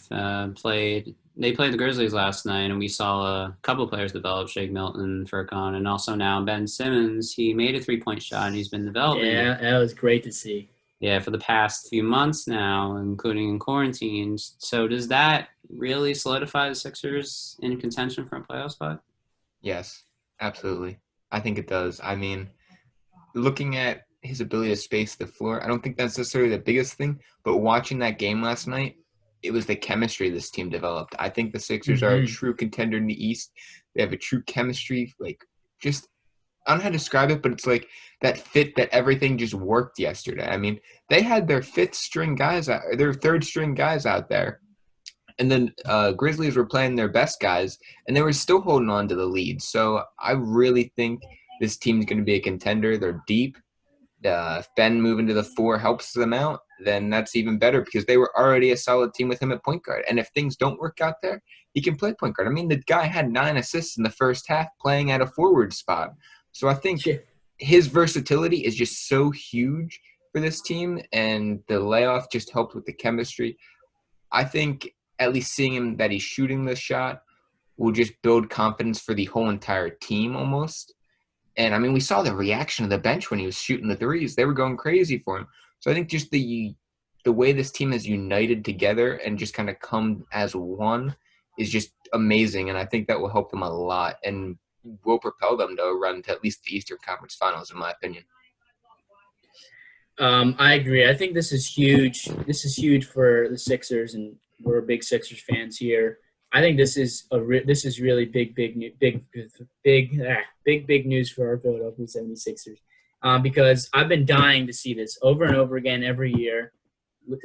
Speaker 1: played. They played the Grizzlies last night, and we saw a couple of players develop: Shake Milton, Furkan, and also now Ben Simmons. He made a 3-point shot, and he's been developing.
Speaker 3: Yeah, that was great to see.
Speaker 1: Yeah, for the past few months now, including in quarantines. So does that really solidify the Sixers in contention for a playoff spot?
Speaker 2: Yes, absolutely. I think it does. I mean, looking at his ability to space the floor, I don't think that's necessarily the biggest thing, but watching that game last night, it was the chemistry this team developed. I think the Sixers are a true contender in the East. They have a true chemistry, like just I don't know how to describe it, but it's like that fit that everything just worked yesterday. I mean, they had their third string guys out there. And then Grizzlies were playing their best guys, and they were still holding on to the lead. So I really think this team's going to be a contender. They're deep. If Ben moving to the 4 helps them out, then that's even better because they were already a solid team with him at point guard. And if things don't work out there, he can play point guard. I mean, the guy had 9 assists in the first half playing at a forward spot. So I think his versatility is just so huge for this team, and the layoff just helped with the chemistry. I think at least seeing him that he's shooting the shot will just build confidence for the whole entire team almost. And, I mean, we saw the reaction of the bench when he was shooting the threes. They were going crazy for him. So I think just the way this team has united together and just kind of come as one is just amazing, and I think that will help them a lot and will propel them to run to at least the Eastern Conference Finals, in my opinion.
Speaker 3: I agree. I think this is huge. This is huge for the Sixers, and we're big Sixers fans here. I think this is really big news for our Philadelphia 76ers because I've been dying to see this over and over again every year.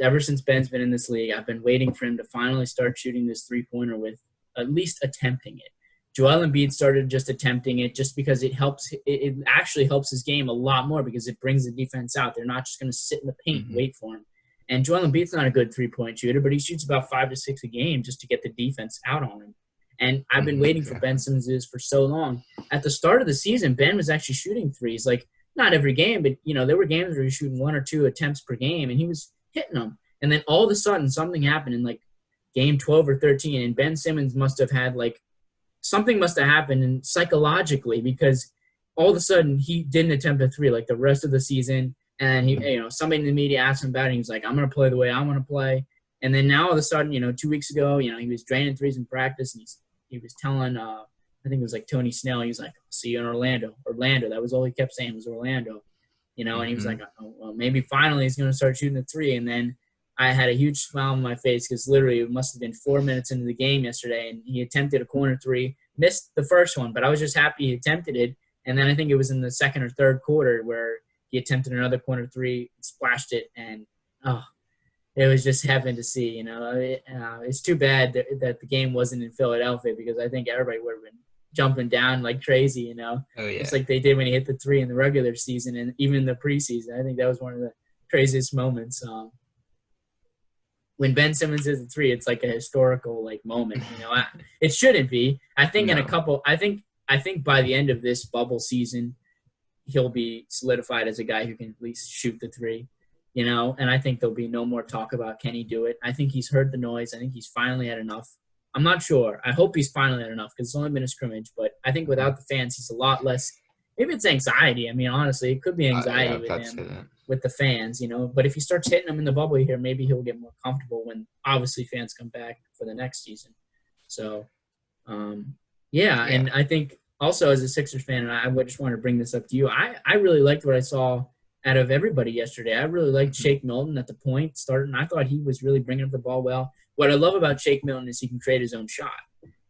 Speaker 3: Ever since Ben's been in this league, I've been waiting for him to finally start shooting this three-pointer with at least attempting it. Joel Embiid started just attempting it just because it helps. It actually helps his game a lot more because it brings the defense out. They're not just going to sit in the paint and wait for him. And Joel Embiid's not a good three-point shooter, but he shoots about 5 to 6 a game just to get the defense out on him. And I've been waiting for Ben Simmons for so long. At the start of the season, Ben was actually shooting threes. Like, not every game, but, there were games where he was shooting 1 or 2 attempts per game, and he was hitting them. And then all of a sudden, something happened in, game 12 or 13, and Ben Simmons must have had, something must have happened and psychologically because all of a sudden he didn't attempt a three the rest of the season. And he, somebody in the media asked him about it. And he was like, I'm going to play the way I want to play. And then now all of a sudden, 2 weeks ago, he was draining threes in practice. And he was telling, I think it was Tony Snell. He was like, see you in Orlando. That was all he kept saying was Orlando, and he was like, oh, well, maybe finally he's going to start shooting the three. And then I had a huge smile on my face because literally it must have been 4 minutes into the game yesterday, and he attempted a corner three, missed the first one, but I was just happy he attempted it And then I think it was in the second or third quarter where he attempted another corner three, splashed it, and it was just heaven to see. It's too bad that the game wasn't in Philadelphia, because I think everybody would have been jumping down like crazy,
Speaker 2: Oh, yeah.
Speaker 3: just like they did when he hit the three in the regular season and even the preseason. I think that was one of the craziest moments. When Ben Simmons hits the three, it's like a historical moment. It shouldn't be. I think in a couple. I think by the end of this bubble season, he'll be solidified as a guy who can at least shoot the three. And I think there'll be no more talk about can he do it. I think he's heard the noise. I think he's finally had enough. I'm not sure. I hope he's finally had enough, because it's only been a scrimmage. But I think without the fans, he's a lot less. Maybe it's anxiety. I mean, honestly, it could be anxiety with him, with the fans. But if he starts hitting them in the bubble here, maybe he'll get more comfortable when obviously fans come back for the next season. So, yeah. And I think also as a Sixers fan, and I just want to bring this up to you, I really liked what I saw out of everybody yesterday. I really liked Shake Milton at the point starting. I thought he was really bringing up the ball well. What I love about Shake Milton is he can create his own shot.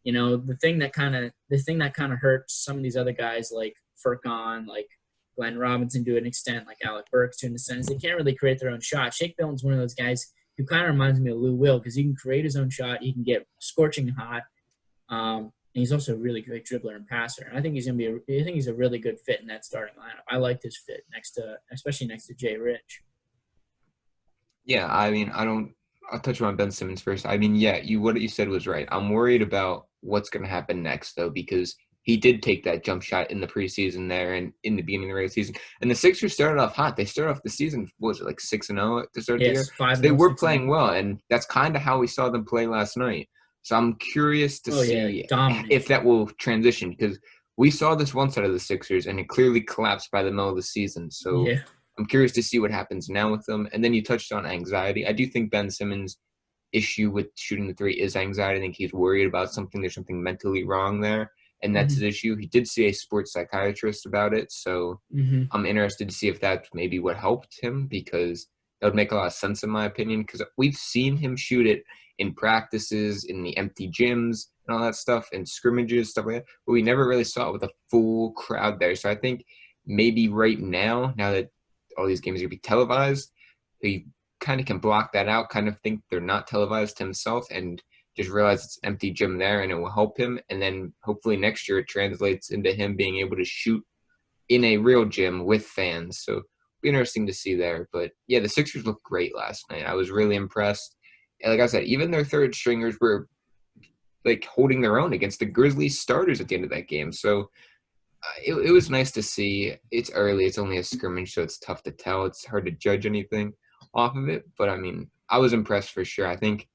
Speaker 3: The thing that kind of hurts some of these other guys like Furkan, like Glenn Robinson to an extent, like Alec Burks to an extent, is they can't really create their own shot. Shake Milton's one of those guys who kind of reminds me of Lou Will, because he can create his own shot. He can get scorching hot. And he's also a really great dribbler and passer. And I think he's a really good fit in that starting lineup. I liked his fit especially next to Jay Rich.
Speaker 2: Yeah, I mean, I'll touch on Ben Simmons first. I mean, yeah, what you said was right. I'm worried about what's going to happen next, though, because he did take that jump shot in the preseason there and in the beginning of the regular season. And the Sixers started off hot. They started off the season, what was it, like 6-0 at the start of the year? So they were playing well, and that's kind of how we saw them play last night. So I'm curious to see if that will transition, because we saw this one side of the Sixers, and it clearly collapsed by the middle of the season. So I'm curious to see what happens now with them. And then you touched on anxiety. I do think Ben Simmons' issue with shooting the three is anxiety. I think he's worried about something. There's something mentally wrong there, and that's his issue. He did see a sports psychiatrist about it, so I'm interested to see if that's maybe what helped him, because that would make a lot of sense in my opinion, because we've seen him shoot it in practices, in the empty gyms, and all that stuff, and scrimmages, stuff like that, but we never really saw it with a full crowd there. So I think maybe right now that all these games are going to be televised, he kind of can block that out, kind of think they're not televised to himself, and just realize it's an empty gym there, and it will help him. And then hopefully next year it translates into him being able to shoot in a real gym with fans. So it'll be interesting to see there. But yeah, the Sixers looked great last night. I was really impressed. And like I said, even their third stringers were like holding their own against the Grizzlies starters at the end of that game. So it was nice to see. It's early. It's only a scrimmage, so it's tough to tell. It's hard to judge anything off of it. But, I mean, I was impressed for sure. I think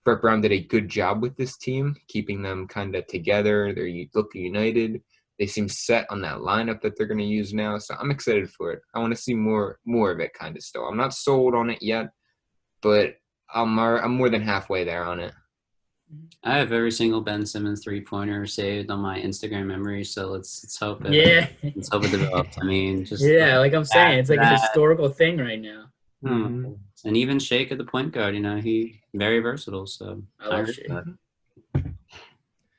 Speaker 2: Brett Brown did a good job with this team, keeping them kind of together. They're looking united. They seem set on that lineup that they're going to use now. So I'm excited for it. I want to see more of it kind of still. I'm not sold on it yet, but I'm more than halfway there on it.
Speaker 1: I have every single Ben Simmons three-pointer saved on my Instagram memory, so let's hope it. Let's hope it develops. I mean, just
Speaker 3: like I'm saying, it's like a historical thing right now.
Speaker 1: And even Shake at the point guard, he very versatile. So
Speaker 3: I love Shake.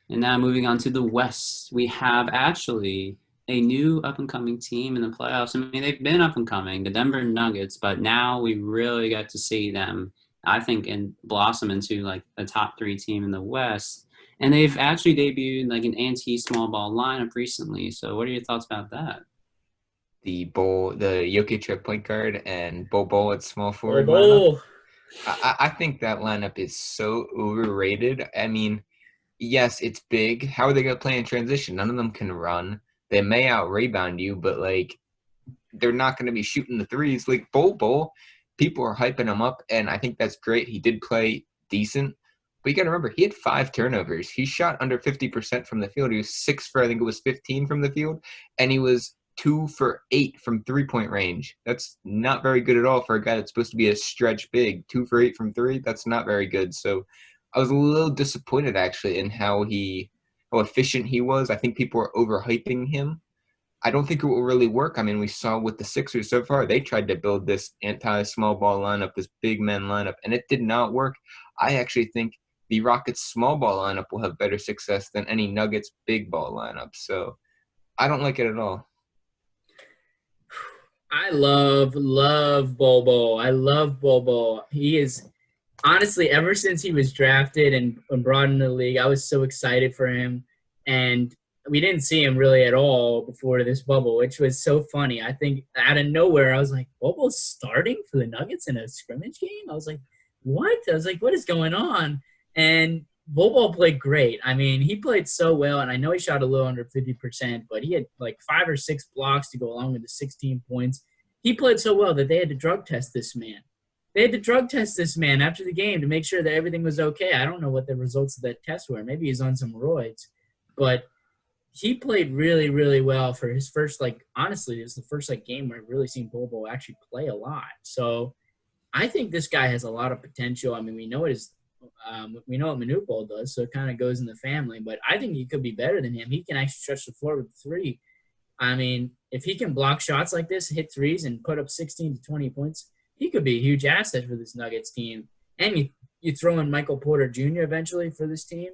Speaker 1: And now moving on to the West, we have actually a new up-and-coming team in the playoffs. I mean, they've been up-and-coming, the Denver Nuggets, but now we really got to see them, I think, and blossom into like a top 3 team in the West. And they've actually debuted like an anti-small ball lineup recently. So what are your thoughts about that?
Speaker 2: The Jokic at point guard and Bol Bol at small forward lineup. I think that lineup is so overrated. I mean, yes, it's big. How are they going to play in transition? None of them can run. They may out-rebound you, but like they're not going to be shooting the threes. Like Bol Bol, people are hyping him up, and I think that's great. He did play decent. But you got to remember, he had 5 turnovers. He shot under 50% from the field. He was 6 for, I think it was 15 from the field. And he was 2 for 8 from three-point range. That's not very good at all for a guy that's supposed to be a stretch big. 2 for 8 from 3, that's not very good. So I was a little disappointed, actually, in how efficient he was. I think people are overhyping him. I don't think it will really work. I mean, we saw with the Sixers so far, they tried to build this anti-small ball lineup, this big men lineup, and it did not work. I actually think the Rockets' small ball lineup will have better success than any Nuggets big ball lineup. So I don't like it at all.
Speaker 3: I love Bol Bol. I love Bol Bol. He is honestly, ever since he was drafted and brought into the league, I was so excited for him. And we didn't see him really at all before this bubble, which was so funny. I think out of nowhere, I was like, Bobo's starting for the Nuggets in a scrimmage game? I was like, what? I was like, what is going on? And Bobo played great. I mean, he played so well, and I know he shot a little under 50%, but he had like 5 or 6 blocks to go along with the 16 points. He played so well that they had to drug test this man. They had to drug test this man after the game to make sure that everything was okay. I don't know what the results of that test were. Maybe he's on some roids. But he played really, really well for his first, like, honestly, it was the first, like, game where I've really seen Bobo actually play a lot. So I think this guy has a lot of potential. I mean, we know what Manute Bol does, so it kind of goes in the family. But I think he could be better than him. He can actually stretch the floor with the three. I mean, if he can block shots like this, hit threes, and put up 16 to 20 points, he could be a huge asset for this Nuggets team. And you throw in Michael Porter Jr. eventually for this team.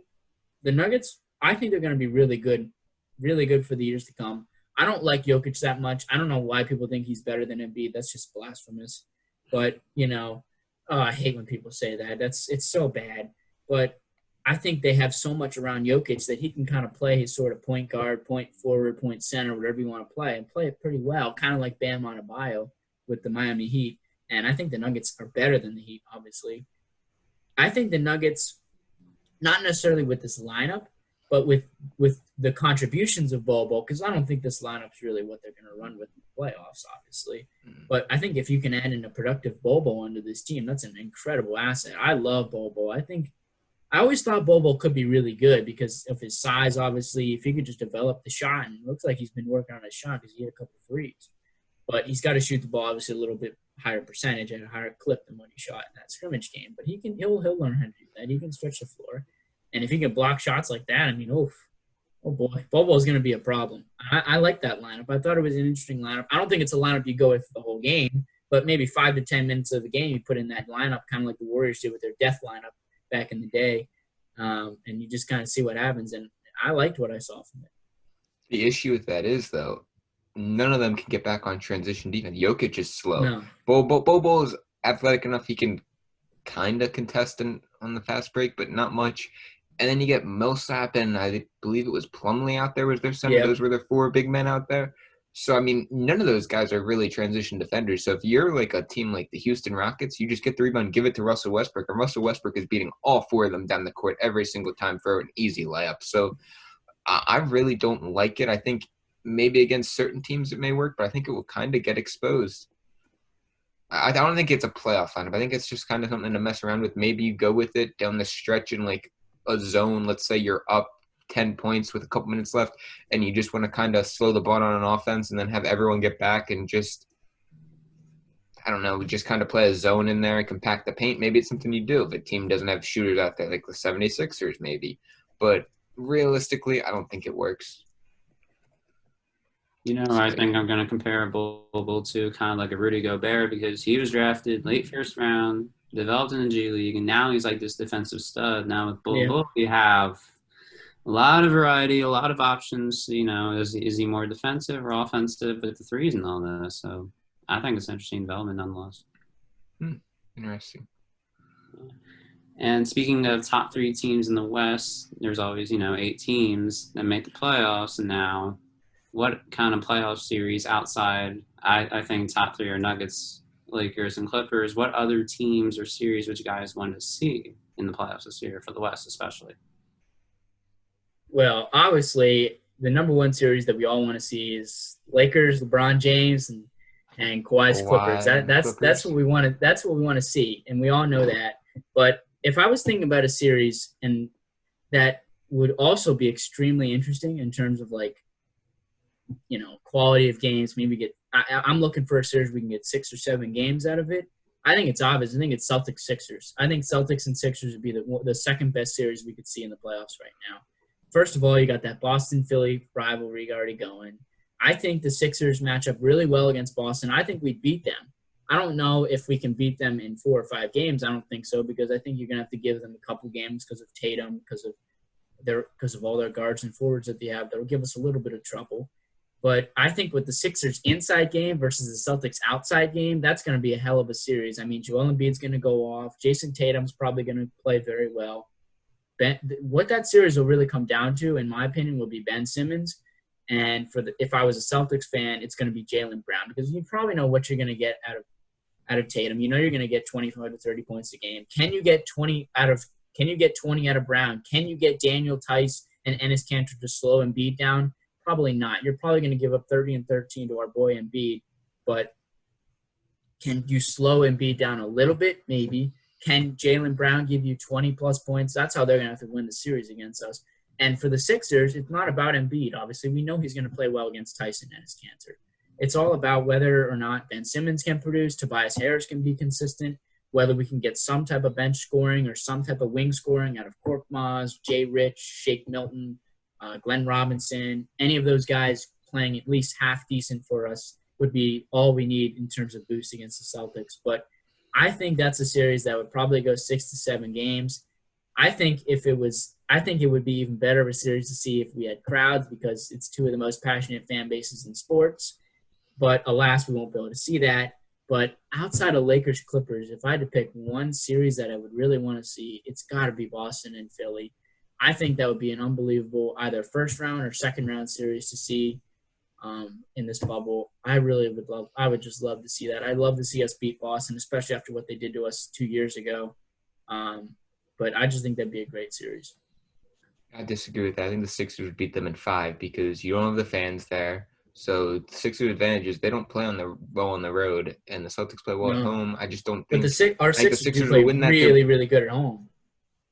Speaker 3: The Nuggets, I think they're going to be really good for the years to come. I don't like Jokic that much. I don't know why people think he's better than Embiid. That's just blasphemous. But, I hate when people say that. It's so bad. But I think they have so much around Jokic that he can kind of play his sort of point guard, point forward, point center, whatever you want to play, and play it pretty well, kind of like Bam Adebayo with the Miami Heat. And I think the Nuggets are better than the Heat, obviously. I think the Nuggets, not necessarily with this lineup, but with the contributions of Bol Bol, because I don't think this lineup's really what they're going to run with in the playoffs, obviously. But I think if you can add in a productive Bol Bol into this team, that's an incredible asset. I love Bol Bol. I always thought Bol Bol could be really good because of his size, obviously. If he could just develop the shot, and it looks like he's been working on his shot because he hit a couple threes. But he's got to shoot the ball, obviously, a little bit higher percentage and a higher clip than what he shot in that scrimmage game. But he'll learn how to do that. He can stretch the floor. And if he can block shots like that, I mean, oh boy, Bol Bol is going to be a problem. I like that lineup. I thought it was an interesting lineup. I don't think it's a lineup you go with the whole game, but maybe 5 to 10 minutes of the game you put in that lineup, kind of like the Warriors did with their death lineup back in the day, and you just kind of see what happens. And I liked what I saw from it.
Speaker 2: The issue with that is, though, none of them can get back on transition defense. Jokic is slow.
Speaker 3: No.
Speaker 2: Bol Bol is athletic enough. He can kind of contest on the fast break, but not much. And then you get Millsap and I believe it was Plumlee out there was their center.
Speaker 3: Yep.
Speaker 2: Those were their 4 big men out there. So, I mean, none of those guys are really transition defenders. So if you're like a team like the Houston Rockets, you just get the rebound, give it to Russell Westbrook, and Russell Westbrook is beating all 4 of them down the court every single time for an easy layup. So I really don't like it. I think maybe against certain teams it may work, but I think it will kind of get exposed. I don't think it's a playoff lineup. I think it's just kind of something to mess around with. Maybe you go with it down the stretch in like a zone. Let's say you're up 10 points with a couple minutes left and you just want to kind of slow the ball on an offense and then have everyone get back and just, I don't know, just kind of play a zone in there and compact the paint. Maybe it's something you do if a team doesn't have shooters out there like the 76ers maybe. But realistically, I don't think it works.
Speaker 1: I think I'm going to compare Bol Bol to kind of like a Rudy Gobert because he was drafted late first round, developed in the G League, and now he's like this defensive stud. Now with Bol Bol, we have a lot of variety, a lot of options. Is he more defensive or offensive with the threes and all that? So I think it's an interesting development nonetheless.
Speaker 2: Interesting.
Speaker 1: And speaking of top 3 teams in the West, there's always, 8 teams that make the playoffs. And now what kind of playoff series outside, I think top 3 are Nuggets, Lakers, and Clippers. What other teams or series would you guys want to see in the playoffs this year for the West especially?
Speaker 3: Well, obviously, the number one series that we all want to see is Lakers, LeBron James, and Kawhi's Clippers. That's what we want to. That's what we want to see, and we all know that. But if I was thinking about a series, and that would also be extremely interesting in terms of quality of games. Maybe I'm looking for a series we can get 6 or 7 games out of it. I think it's obvious. I think it's Celtics-Sixers. I think Celtics and Sixers would be the second best series we could see in the playoffs right now. First of all, you got that Boston-Philly rivalry already going. I think the Sixers match up really well against Boston. I think we'd beat them. I don't know if we can beat them in 4 or 5 games. I don't think so because I think you're going to have to give them a couple games because of Tatum, because of all their guards and forwards that they have. That'll give us a little bit of trouble. But I think with the Sixers inside game versus the Celtics outside game, that's going to be a hell of a series. I mean, Joel Embiid's going to go off. Jason Tatum's probably going to play very well. What that series will really come down to, in my opinion, will be Ben Simmons. And if I was a Celtics fan, it's going to be Jaylen Brown, because you probably know what you're going to get out of Tatum. You know you're going to get 25 to 30 points a game. Can you get 20 out of Brown? Can you get Daniel Tice and Enes Kanter to slow Embiid down? Probably not. You're probably going to give up 30 and 13 to our boy Embiid, but can you slow Embiid down a little bit? Maybe. Can Jaylen Brown give you 20-plus points? That's how they're going to have to win the series against us. And for the Sixers, it's not about Embiid. Obviously, we know he's going to play well against Tyson and Enes Kanter. It's all about whether or not Ben Simmons can produce, Tobias Harris can be consistent, whether we can get some type of bench scoring or some type of wing scoring out of Korkmaz, Jay Rich, Shake Milton, Glenn Robinson. Any of those guys playing at least half decent for us would be all we need in terms of boost against the Celtics. But I think that's a series that would probably go 6 to 7 games. I think it would be even better of a series to see if we had crowds, because it's two of the most passionate fan bases in sports. But alas, we won't be able to see that. But outside of Lakers Clippers, if I had to pick one series that I would really want to see, it's got to be Boston and Philly. I think that would be an unbelievable either first round or second round series to see in this bubble. I would just love to see that. I'd love to see us beat Boston, especially after what they did to us 2 years ago. But I just think that'd be a great series.
Speaker 2: I disagree with that. I think the Sixers would beat them in 5 because you don't have the fans there. So the Sixers' advantage is they don't play well on the road, and the Celtics play well at home. I just don't think.
Speaker 3: But our Sixers play
Speaker 2: will win that.
Speaker 3: Really, really good at home.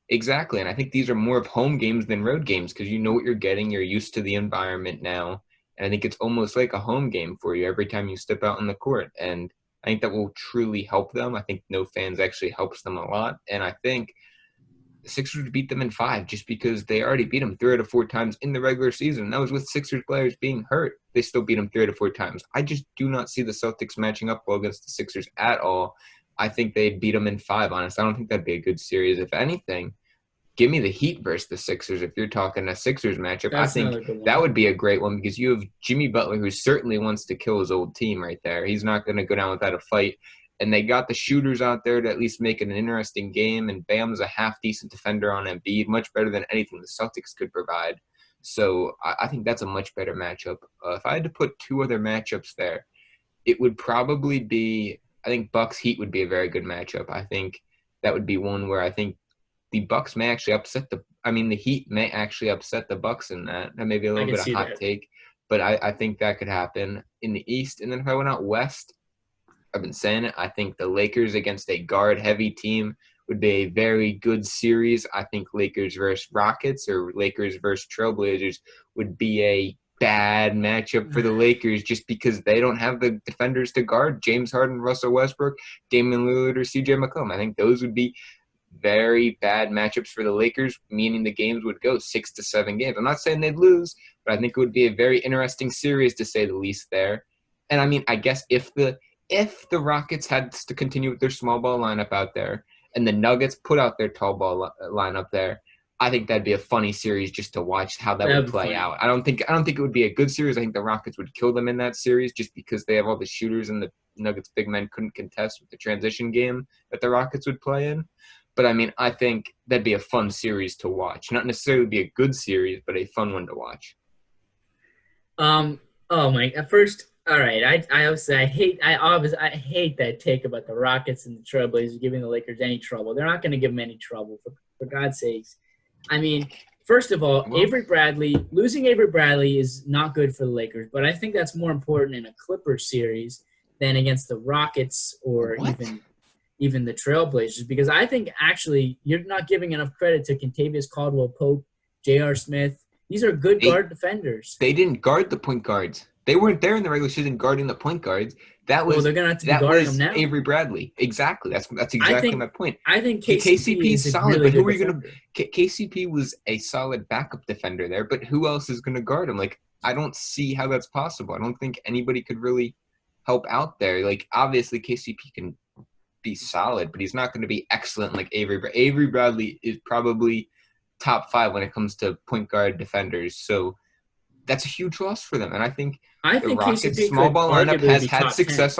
Speaker 2: Exactly, and I think these are more of home games than road games because you know what you're getting. You're used to the environment now, and I think it's almost like a home game for you every time you step out on the court. And I think that will truly help them. I think no fans actually helps them a lot, and I think the Sixers would beat them in 5 just because they already beat them 3 out of 4 times in the regular season. That was with Sixers players being hurt. They still beat them 3 out of 4 times. I just do not see the Celtics matching up well against the Sixers at all. I think they'd beat them in 5, honestly. I don't think that'd be a good series. If anything, give me the Heat versus the Sixers if you're talking a Sixers matchup.
Speaker 3: That's
Speaker 2: I think that would be a great one because you have Jimmy Butler, who certainly wants to kill his old team right there. He's not going to go down without a fight. And they got the shooters out there to at least make it an interesting game. And Bam's a half-decent defender on Embiid, much better than anything the Celtics could provide. So I think that's a much better matchup. If I had to put 2 other matchups there, it would probably be – I think Bucks-Heat would be a very good matchup. I think that would be one where I think the Bucks may actually upset the Heat may actually upset the Bucks in that. That may be a little bit of a hot take. But I think that could happen in the East. And then if I went out West – I've been saying it. I think the Lakers against a guard-heavy team would be a very good series. I think Lakers versus Rockets or Lakers versus Trailblazers would be a bad matchup for the Lakers just because they don't have the defenders to guard James Harden, Russell Westbrook, Damian Lillard, or CJ McCollum. I think those would be very bad matchups for the Lakers, meaning the games would go 6 to 7 games. I'm not saying they'd lose, but I think it would be a very interesting series to say the least there. And, I guess if the Rockets had to continue with their small ball lineup out there and the Nuggets put out their tall ball lineup there, I think that'd be a funny series just to watch how that would play out. I don't think it would be a good series. I think the Rockets would kill them in that series just because they have all the shooters and the Nuggets big men couldn't contest with the transition game that the Rockets would play in. But, I think that'd be a fun series to watch. Not necessarily be a good series, but a fun one to watch.
Speaker 3: At first – all right, I hate that take about the Rockets and the Trailblazers giving the Lakers any trouble. They're not going to give them any trouble, for God's sakes. First of all, losing Avery Bradley is not good for the Lakers, but I think that's more important in a Clippers series than against the Rockets or even the Trailblazers, because I think actually you're not giving enough credit to Kentavious Caldwell-Pope, J.R. Smith. These are good guard defenders.
Speaker 2: They didn't guard the point guards. They weren't there in the regular season guarding the point guards. They're going to have to be guarding them now. Avery Bradley. Exactly. That's exactly my point.
Speaker 3: I think KCP is solid, really but who are you going
Speaker 2: to? KCP was a solid backup defender there, but who else is going to guard him? I don't see how that's possible. I don't think anybody could really help out there. Obviously KCP can be solid, but he's not going to be excellent like Avery. Avery Bradley is probably top 5 when it comes to point guard defenders. So that's a huge loss for them. And I think
Speaker 3: I
Speaker 2: the
Speaker 3: think
Speaker 2: Rockets'
Speaker 3: KCP
Speaker 2: small
Speaker 3: could
Speaker 2: ball lineup
Speaker 3: arguably
Speaker 2: has
Speaker 3: be
Speaker 2: had
Speaker 3: top 10.
Speaker 2: success.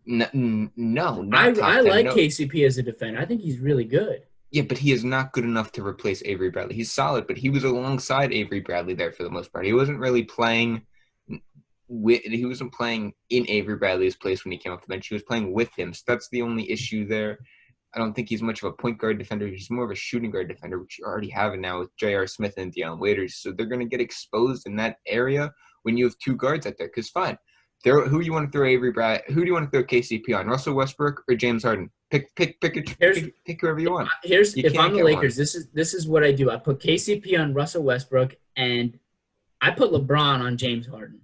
Speaker 2: No,
Speaker 3: I
Speaker 2: not top 10.
Speaker 3: like
Speaker 2: No.
Speaker 3: KCP as a defender. I think he's really good.
Speaker 2: Yeah, but he is not good enough to replace Avery Bradley. He's solid, but he was alongside Avery Bradley there for the most part. He wasn't really playing he wasn't playing in Avery Bradley's place when he came off the bench. He was playing with him. So that's the only issue there. I don't think he's much of a point guard defender. He's more of a shooting guard defender, which you already have now with J.R. Smith and Dion Waiters. So they're going to get exposed in that area when you have two guards out there. Because fine, who do you want to throw Who do you want to throw KCP on? Russell Westbrook or James Harden? Pick whoever you want.
Speaker 3: If I'm the Lakers, this is what I do. I put KCP on Russell Westbrook, and I put LeBron on James Harden.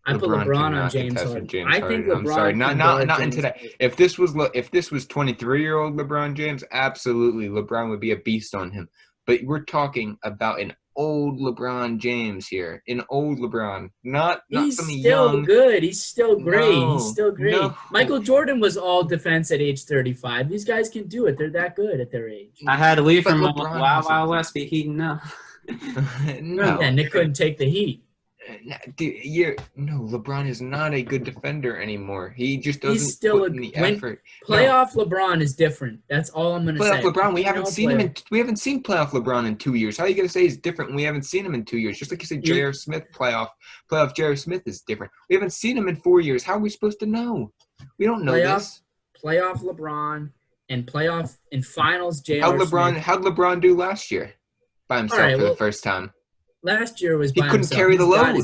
Speaker 3: I put LeBron on James Harden. I think LeBron.
Speaker 2: I'm sorry, not in today. If this was 23-year-old LeBron James, absolutely, LeBron would be a beast on him. But we're talking about an old LeBron James here, an old LeBron, not some young.
Speaker 3: He's still good. He's still great.
Speaker 2: No,
Speaker 3: He's still great.
Speaker 2: no.
Speaker 3: Michael Jordan was all defense at age 35. These guys can do it. They're that good at their age.
Speaker 1: I had to leave
Speaker 2: But
Speaker 1: from
Speaker 2: LeBron
Speaker 1: Wild West be heating up.
Speaker 2: No,
Speaker 3: Yeah, Nick couldn't take the heat.
Speaker 2: LeBron is not a good defender anymore. He just doesn't put in the effort.
Speaker 3: Playoff LeBron is different. That's all I'm going to say.
Speaker 2: Playoff LeBron, we haven't seen playoff LeBron in 2 years. How are you going to say he's different when we haven't seen him in 2 years? Just like you said, J.R. Smith playoff J.R. Smith is different. We haven't seen him in 4 years. How are we supposed to know? We don't know this.
Speaker 3: Playoff LeBron and playoff and finals J.R.
Speaker 2: How'd LeBron do last year by himself for the first time?
Speaker 3: Last year was
Speaker 2: he
Speaker 3: by
Speaker 2: couldn't
Speaker 3: himself.
Speaker 2: carry the load.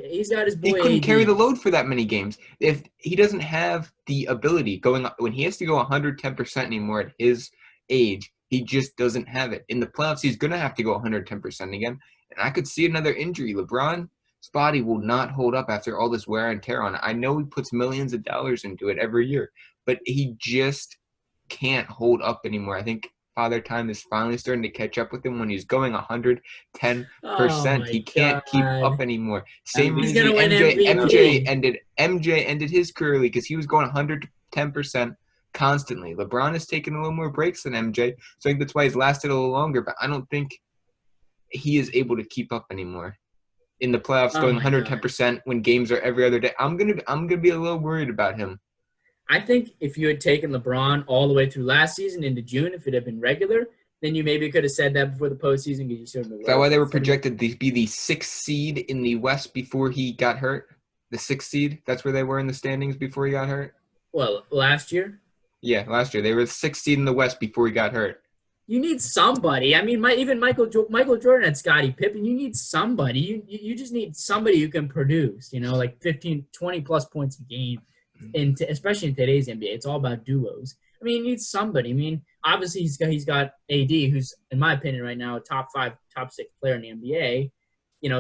Speaker 3: He's got his boy.
Speaker 2: He couldn't
Speaker 3: AD.
Speaker 2: carry the load for that many games. If he doesn't have the ability when he has to go 110% anymore at his age, he just doesn't have it. In the playoffs, he's gonna have to go 110% again. And I could see another injury. LeBron's body will not hold up after all this wear and tear on it. I know he puts millions of dollars into it every year, but he just can't hold up anymore. I think Father Time is finally starting to catch up with him when he's going 110%. He can't keep up anymore. Same reason MJ ended his career because he was going 110% constantly. LeBron has taken a little more breaks than MJ, so I think that's why he's lasted a little longer, but I don't think he is able to keep up anymore. In the playoffs, going 110% when games are every other day. I'm gonna be a little worried about him.
Speaker 3: I think if you had taken LeBron all the way through last season into June, if it had been regular, then you maybe could have said that before the postseason. Because you
Speaker 2: is that why they were projected to be the 6th seed in the West before he got hurt? The 6th seed? That's where they were in the standings before he got hurt?
Speaker 3: Well, last year?
Speaker 2: Yeah, last year. They were the 6th seed in the West before he got hurt.
Speaker 3: You need somebody. I mean, even Michael Jordan had Scottie Pippen. You need somebody. You just need somebody who can produce, like 15, 20-plus points a game. Especially in today's NBA, it's all about duos. I mean, you need somebody. I mean, obviously he's got AD, who's in my opinion right now a top 5, top 6 player in the NBA.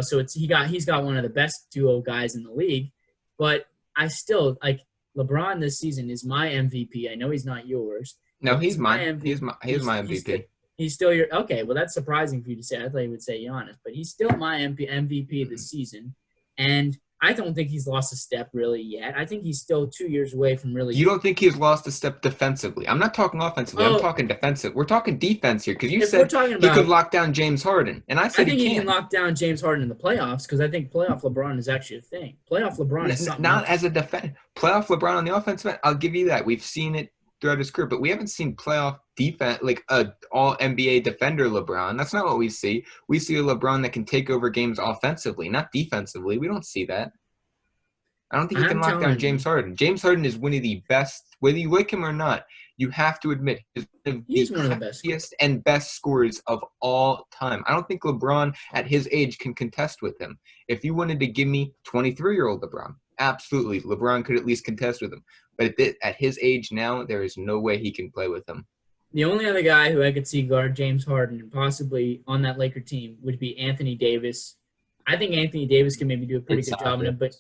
Speaker 3: So he's got one of the best duo guys in the league. But I still like LeBron this season is my MVP. I know he's not yours.
Speaker 2: No, he's mine. He's my MVP.
Speaker 3: He's still your okay. Well, that's surprising for you to say. I thought you would say Giannis, but he's still my MVP this season, and I don't think he's lost a step really yet. I think he's still 2 years away from really.
Speaker 2: You don't think he's lost a step defensively? I'm not talking offensively. I'm talking defensive. We're talking defense here because you said he could lock down James Harden, and I said
Speaker 3: I think he can lock down James Harden in the playoffs because I think playoff LeBron is actually a thing. Playoff LeBron is something
Speaker 2: not
Speaker 3: else.
Speaker 2: As a defense. Playoff LeBron on the offensive end, I'll give you that. We've seen it throughout his career, but we haven't seen playoff defense like a all NBA defender LeBron. That's not what we see. We see a LeBron that can take over games offensively, not defensively. We don't see that. I don't think he can lock down James Harden. James Harden is one of the best, whether you like him or not, you have to admit
Speaker 3: he's one of the best
Speaker 2: and best scorers of all time. I don't think LeBron at his age can contest with him. If you wanted to give me 23-year-old LeBron, absolutely, LeBron could at least contest with him. But at his age now, there is no way he can play with him.
Speaker 3: The only other guy who I could see guard James Harden and possibly on that Laker team would be Anthony Davis. I think Anthony Davis can maybe do a pretty good job in it, but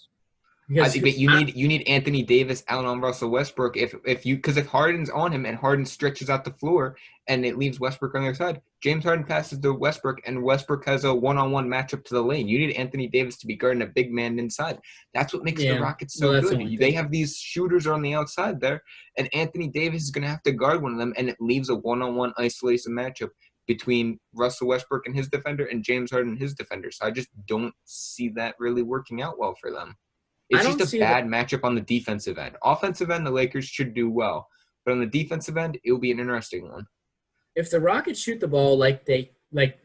Speaker 2: you need Anthony Davis out on Russell Westbrook because if Harden's on him and Harden stretches out the floor and it leaves Westbrook on the other side, James Harden passes to Westbrook and Westbrook has a one-on-one matchup to the lane. You need Anthony Davis to be guarding a big man inside. That's what makes the Rockets so good. They have these shooters on the outside there, and Anthony Davis is going to have to guard one of them, and it leaves a one-on-one isolation matchup. between Russell Westbrook and his defender and James Harden and his defender. So I just don't see that really working out well for them.
Speaker 3: I
Speaker 2: It's
Speaker 3: don't
Speaker 2: just a
Speaker 3: see
Speaker 2: bad matchup on the defensive end. Offensive end, the Lakers should do well. But on the defensive end, it will be an interesting one.
Speaker 3: if the Rockets shoot the ball like they like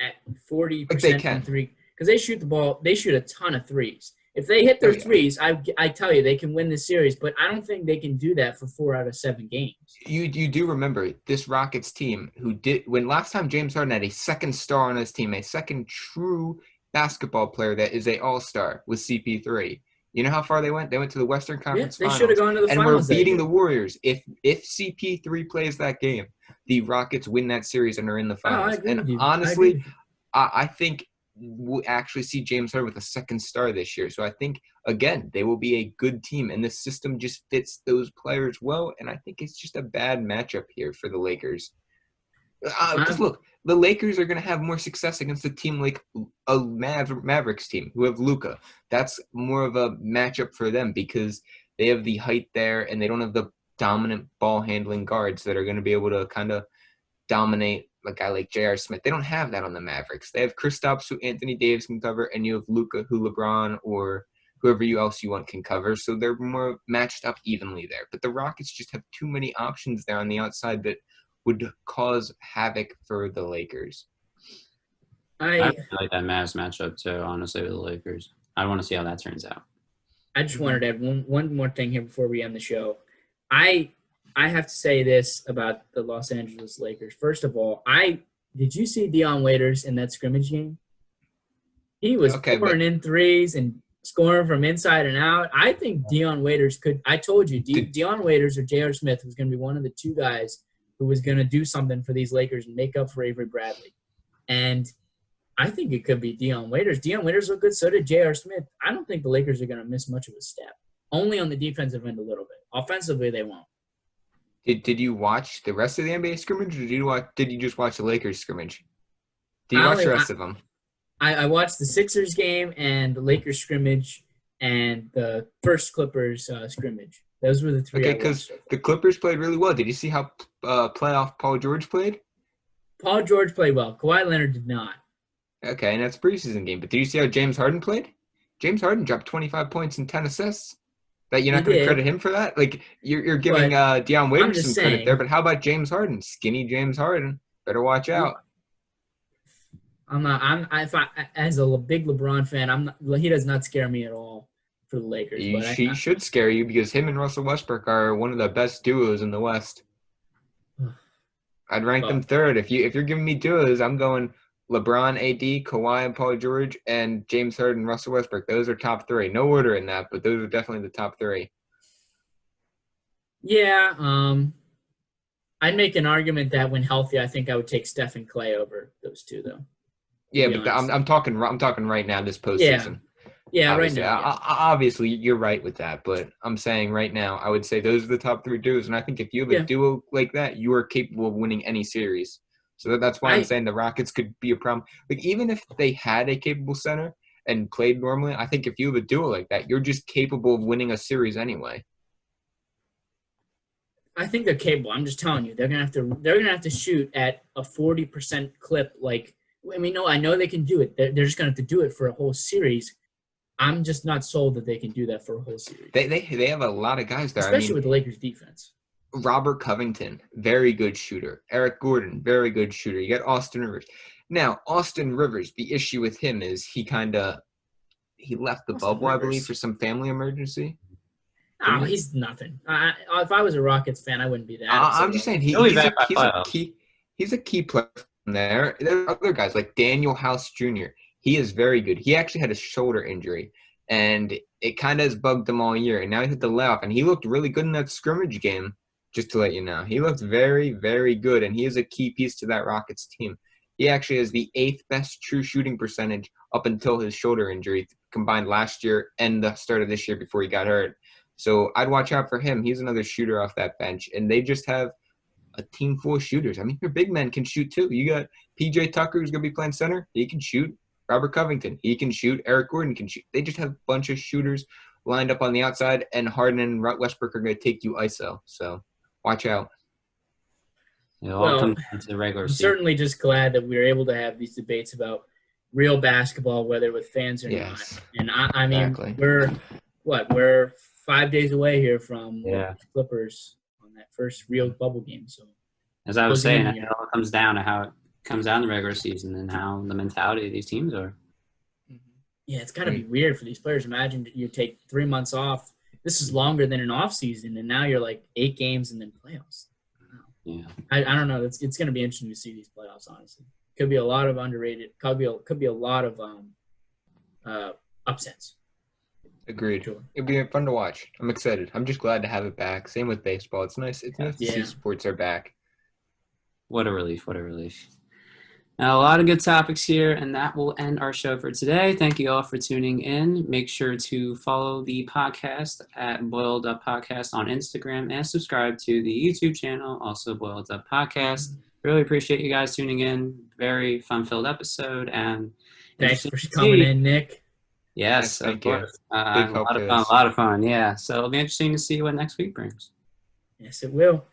Speaker 3: at 40%
Speaker 2: Like they
Speaker 3: from
Speaker 2: can.
Speaker 3: three, because they shoot the ball, they shoot a ton of threes. If they hit their
Speaker 2: Oh, yeah.
Speaker 3: threes, I tell you they can win this series. But I don't think they can do that for 4 out of 7 games.
Speaker 2: You do remember this Rockets team when last time James Harden had a second star on his team, a second true basketball player that is a all-star with CP3. You know how far they went? They went to the Western Conference
Speaker 3: They
Speaker 2: Finals.
Speaker 3: should have gone to the
Speaker 2: and
Speaker 3: finals.
Speaker 2: we're beating
Speaker 3: that
Speaker 2: the Warriors. If CP3 plays that game, the Rockets win that series and are in the finals.
Speaker 3: I agree
Speaker 2: And
Speaker 3: with you.
Speaker 2: honestly, I think we'll actually see James Harden with a second star this year. So I think, again, they will be a good team. And the system just fits those players well. And I think it's just a bad matchup here for the Lakers. Because look, the Lakers are going to have more success against a team like a Mavericks team who have Luka. That's more of a matchup for them because they have the height there and they don't have the dominant ball handling guards that are going to be able to kind of dominate a guy like J.R. Smith. They don't have that on the Mavericks. They have Kristaps who Anthony Davis can cover, and you have Luka who LeBron or whoever else you want can cover. So they're more matched up evenly there. But the Rockets just have too many options there on the outside that would cause havoc for the Lakers.
Speaker 1: I really like that Mavs matchup too, honestly, with the Lakers. I want to see how that turns out.
Speaker 3: I just wanted to add one more thing here before we end the show. I have to say this about the Los Angeles Lakers. First of all, did you see Dion Waiters in that scrimmage game? He was pouring in threes and scoring from inside and out. I think Dion Waiters I told you, Dion Waiters or J.R. Smith was going to be one of the two guys who was going to do something for these Lakers and make up for Avery Bradley. And I think it could be Dion Waiters. Dion Waiters looked good, so did J.R. Smith. I don't think the Lakers are going to miss much of a step. Only on the defensive end a little bit. Offensively, they won't.
Speaker 2: Did you watch the rest of the NBA scrimmage, or did you just watch the Lakers scrimmage? Did you watch the rest of them?
Speaker 3: I watched the Sixers game and the Lakers scrimmage and the first Clippers scrimmage. Those were the three.
Speaker 2: Okay, because the Clippers played really well. Did you see how playoff Paul George played?
Speaker 3: Paul George played well. Kawhi Leonard did not.
Speaker 2: Okay, and that's a preseason game. But did you see how James Harden played? James Harden dropped 25 points and 10 assists. That you're not going to credit him for that? Like, you're giving Dion Waiters some credit there, but how about James Harden? Skinny James Harden. Better watch out.
Speaker 3: As a big LeBron fan, he does not scare me at all for the Lakers.
Speaker 2: He should scare you because him and Russell Westbrook are one of the best duos in the West. I'd rank them third. If you're giving me duos, I'm going LeBron, AD, Kawhi, and Paul George, and James Harden, Russell Westbrook. Those are top three. No order in that, but those are definitely the top three.
Speaker 3: Yeah, I'd make an argument that when healthy, I think I would take Steph and Clay over those two, though.
Speaker 2: Yeah, but I'm talking right now, this postseason.
Speaker 3: Yeah,
Speaker 2: obviously.
Speaker 3: right now. Yeah.
Speaker 2: Obviously, you're right with that, but I'm saying right now, I would say those are the top three duos, and I think if you have a duo like that, you are capable of winning any series. So that's why I'm saying the Rockets could be a problem. Like, even if they had a capable center and played normally, I think if you have a duo like that, you're just capable of winning a series anyway.
Speaker 3: I think they're capable. I'm just telling you, they're gonna have to shoot at a 40% clip. Like, I mean, I know they can do it. They're just gonna have to do it for a whole series. I'm just not sold that they can do that for a whole series.
Speaker 2: They have a lot of guys there,
Speaker 3: especially with the Lakers defense.
Speaker 2: Robert Covington, very good shooter. Eric Gordon, very good shooter. You got Austin Rivers. Now, Austin Rivers, the issue with him is he left the bubble, I believe, for some family emergency.
Speaker 3: Oh, he's nothing. If I was a Rockets fan, I wouldn't be that.
Speaker 2: I'm just saying he's a key player from there. There are other guys like Daniel House Jr. He is very good. He actually had a shoulder injury, and it kind of has bugged him all year. And now he's had the layoff, and he looked really good in that scrimmage game. Just to let you know, he looked very, very good, and he is a key piece to that Rockets team. He actually has the 8th best true shooting percentage up until his shoulder injury, combined last year and the start of this year before he got hurt. So I'd watch out for him. He's another shooter off that bench, and they just have a team full of shooters. I mean, your big men can shoot too. You got P.J. Tucker, who's going to be playing center. He can shoot. Robert Covington, he can shoot. Eric Gordon can shoot. They just have a bunch of shooters lined up on the outside, and Harden and Westbrook are going to take you ISO. So watch out.
Speaker 1: It all
Speaker 3: Well,
Speaker 1: comes down to the regular
Speaker 3: I'm
Speaker 1: season.
Speaker 3: certainly just glad that we were able to have these debates about real basketball, whether with fans or
Speaker 2: Yes.
Speaker 3: not. And I mean,
Speaker 2: Exactly.
Speaker 3: we're 5 days away here from
Speaker 1: Yeah.
Speaker 3: the Clippers on that first real bubble game. So
Speaker 1: As I was
Speaker 3: closing in
Speaker 1: saying,
Speaker 3: here.
Speaker 1: it all comes down to how it comes down in the regular season and how the mentality of these teams are.
Speaker 3: Yeah, it's got to be weird for these players. Imagine you take 3 months off. This is longer than an off season, and now you're like 8 games and then playoffs.
Speaker 1: Yeah.
Speaker 3: I don't know. It's going to be interesting to see these playoffs. Honestly, could be a lot of underrated. Could be a lot of upsets.
Speaker 2: Agreed.
Speaker 3: Sure.
Speaker 2: It'll be fun to watch. I'm excited. I'm just glad to have it back. Same with baseball. It's nice. It's nice to see sports are back.
Speaker 1: What a relief. What a relief. Now, a lot of good topics here, and that will end our show for today. Thank you all for tuning in. Make sure to follow the podcast at Boiled Up Podcast on Instagram and subscribe to the YouTube channel, also Boiled Up Podcast. Really appreciate you guys tuning in. Very fun-filled episode. And
Speaker 3: thanks for coming in, Nick.
Speaker 1: Yes, of course.
Speaker 2: Big help
Speaker 1: a
Speaker 2: for this.
Speaker 1: lot of fun, yeah. So it'll be interesting to see what next week brings.
Speaker 3: Yes, it will.